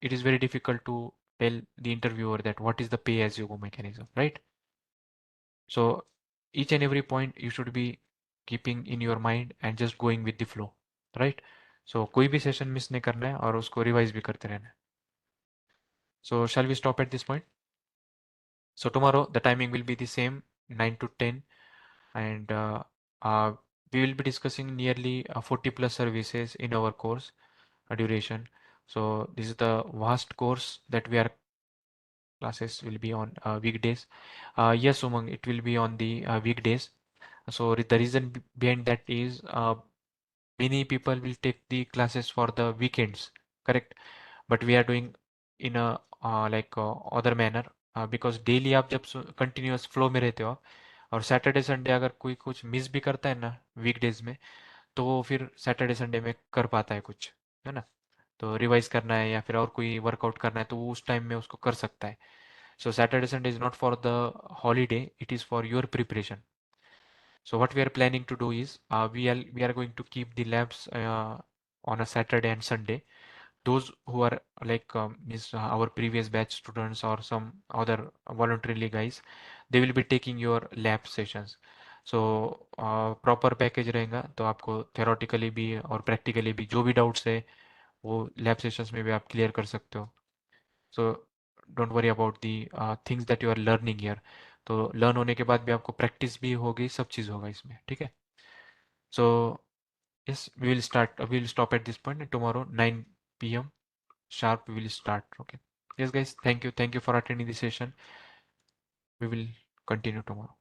it is very difficult to tell the interviewer that what is the pay as you go mechanism, right? So each and every point you should be keeping in your mind and just going with the flow, right? So कोई भी session miss नहीं करना है और उसको revise भी करते रहना है. So shall we stop at this point? So tomorrow the timing will be the same, 9 to 10, and uh, we will be discussing nearly 40 plus services in our course duration. So this is the vast course that we are classes will be on weekdays. Yes, Umang, it will be on the weekdays. So the reason behind that is many people will take the classes for the weekends, correct? But we are doing in a like other manner, because daily आप जब continuous flow में रहते हो आप, और Saturday Sunday अगर कोई कुछ मिस भी करता है ना वीकडेज में, तो वो फिर सैटरडे संडे में कर पाता है कुछ, है ना? तो रिवाइज करना है या फिर और कोई वर्कआउट करना है, तो वो उस टाइम में उसको कर सकता है. सो Saturday Sunday is not for the holiday, it is for your preparation. So what we are planning to do is we are going to keep the labs on a Saturday and Sunday. Those who are like is our previous batch students or some other voluntarily guys, they will be taking your lab sessions. So proper package रहेगा, तो आपको theoretically भी और practically भी जो भी doubts है वो लैब सेशंस में भी आप क्लियर कर सकते हो. So don't worry about the things that you are learning here. तो लर्न होने के बाद भी आपको प्रैक्टिस भी होगी, सब चीज़ होगा इसमें, ठीक है? सो yes, we will stop at this point, and tomorrow 9 p.m. sharp we will start. Okay. Yes, guys, thank you for attending the session. We will continue tomorrow.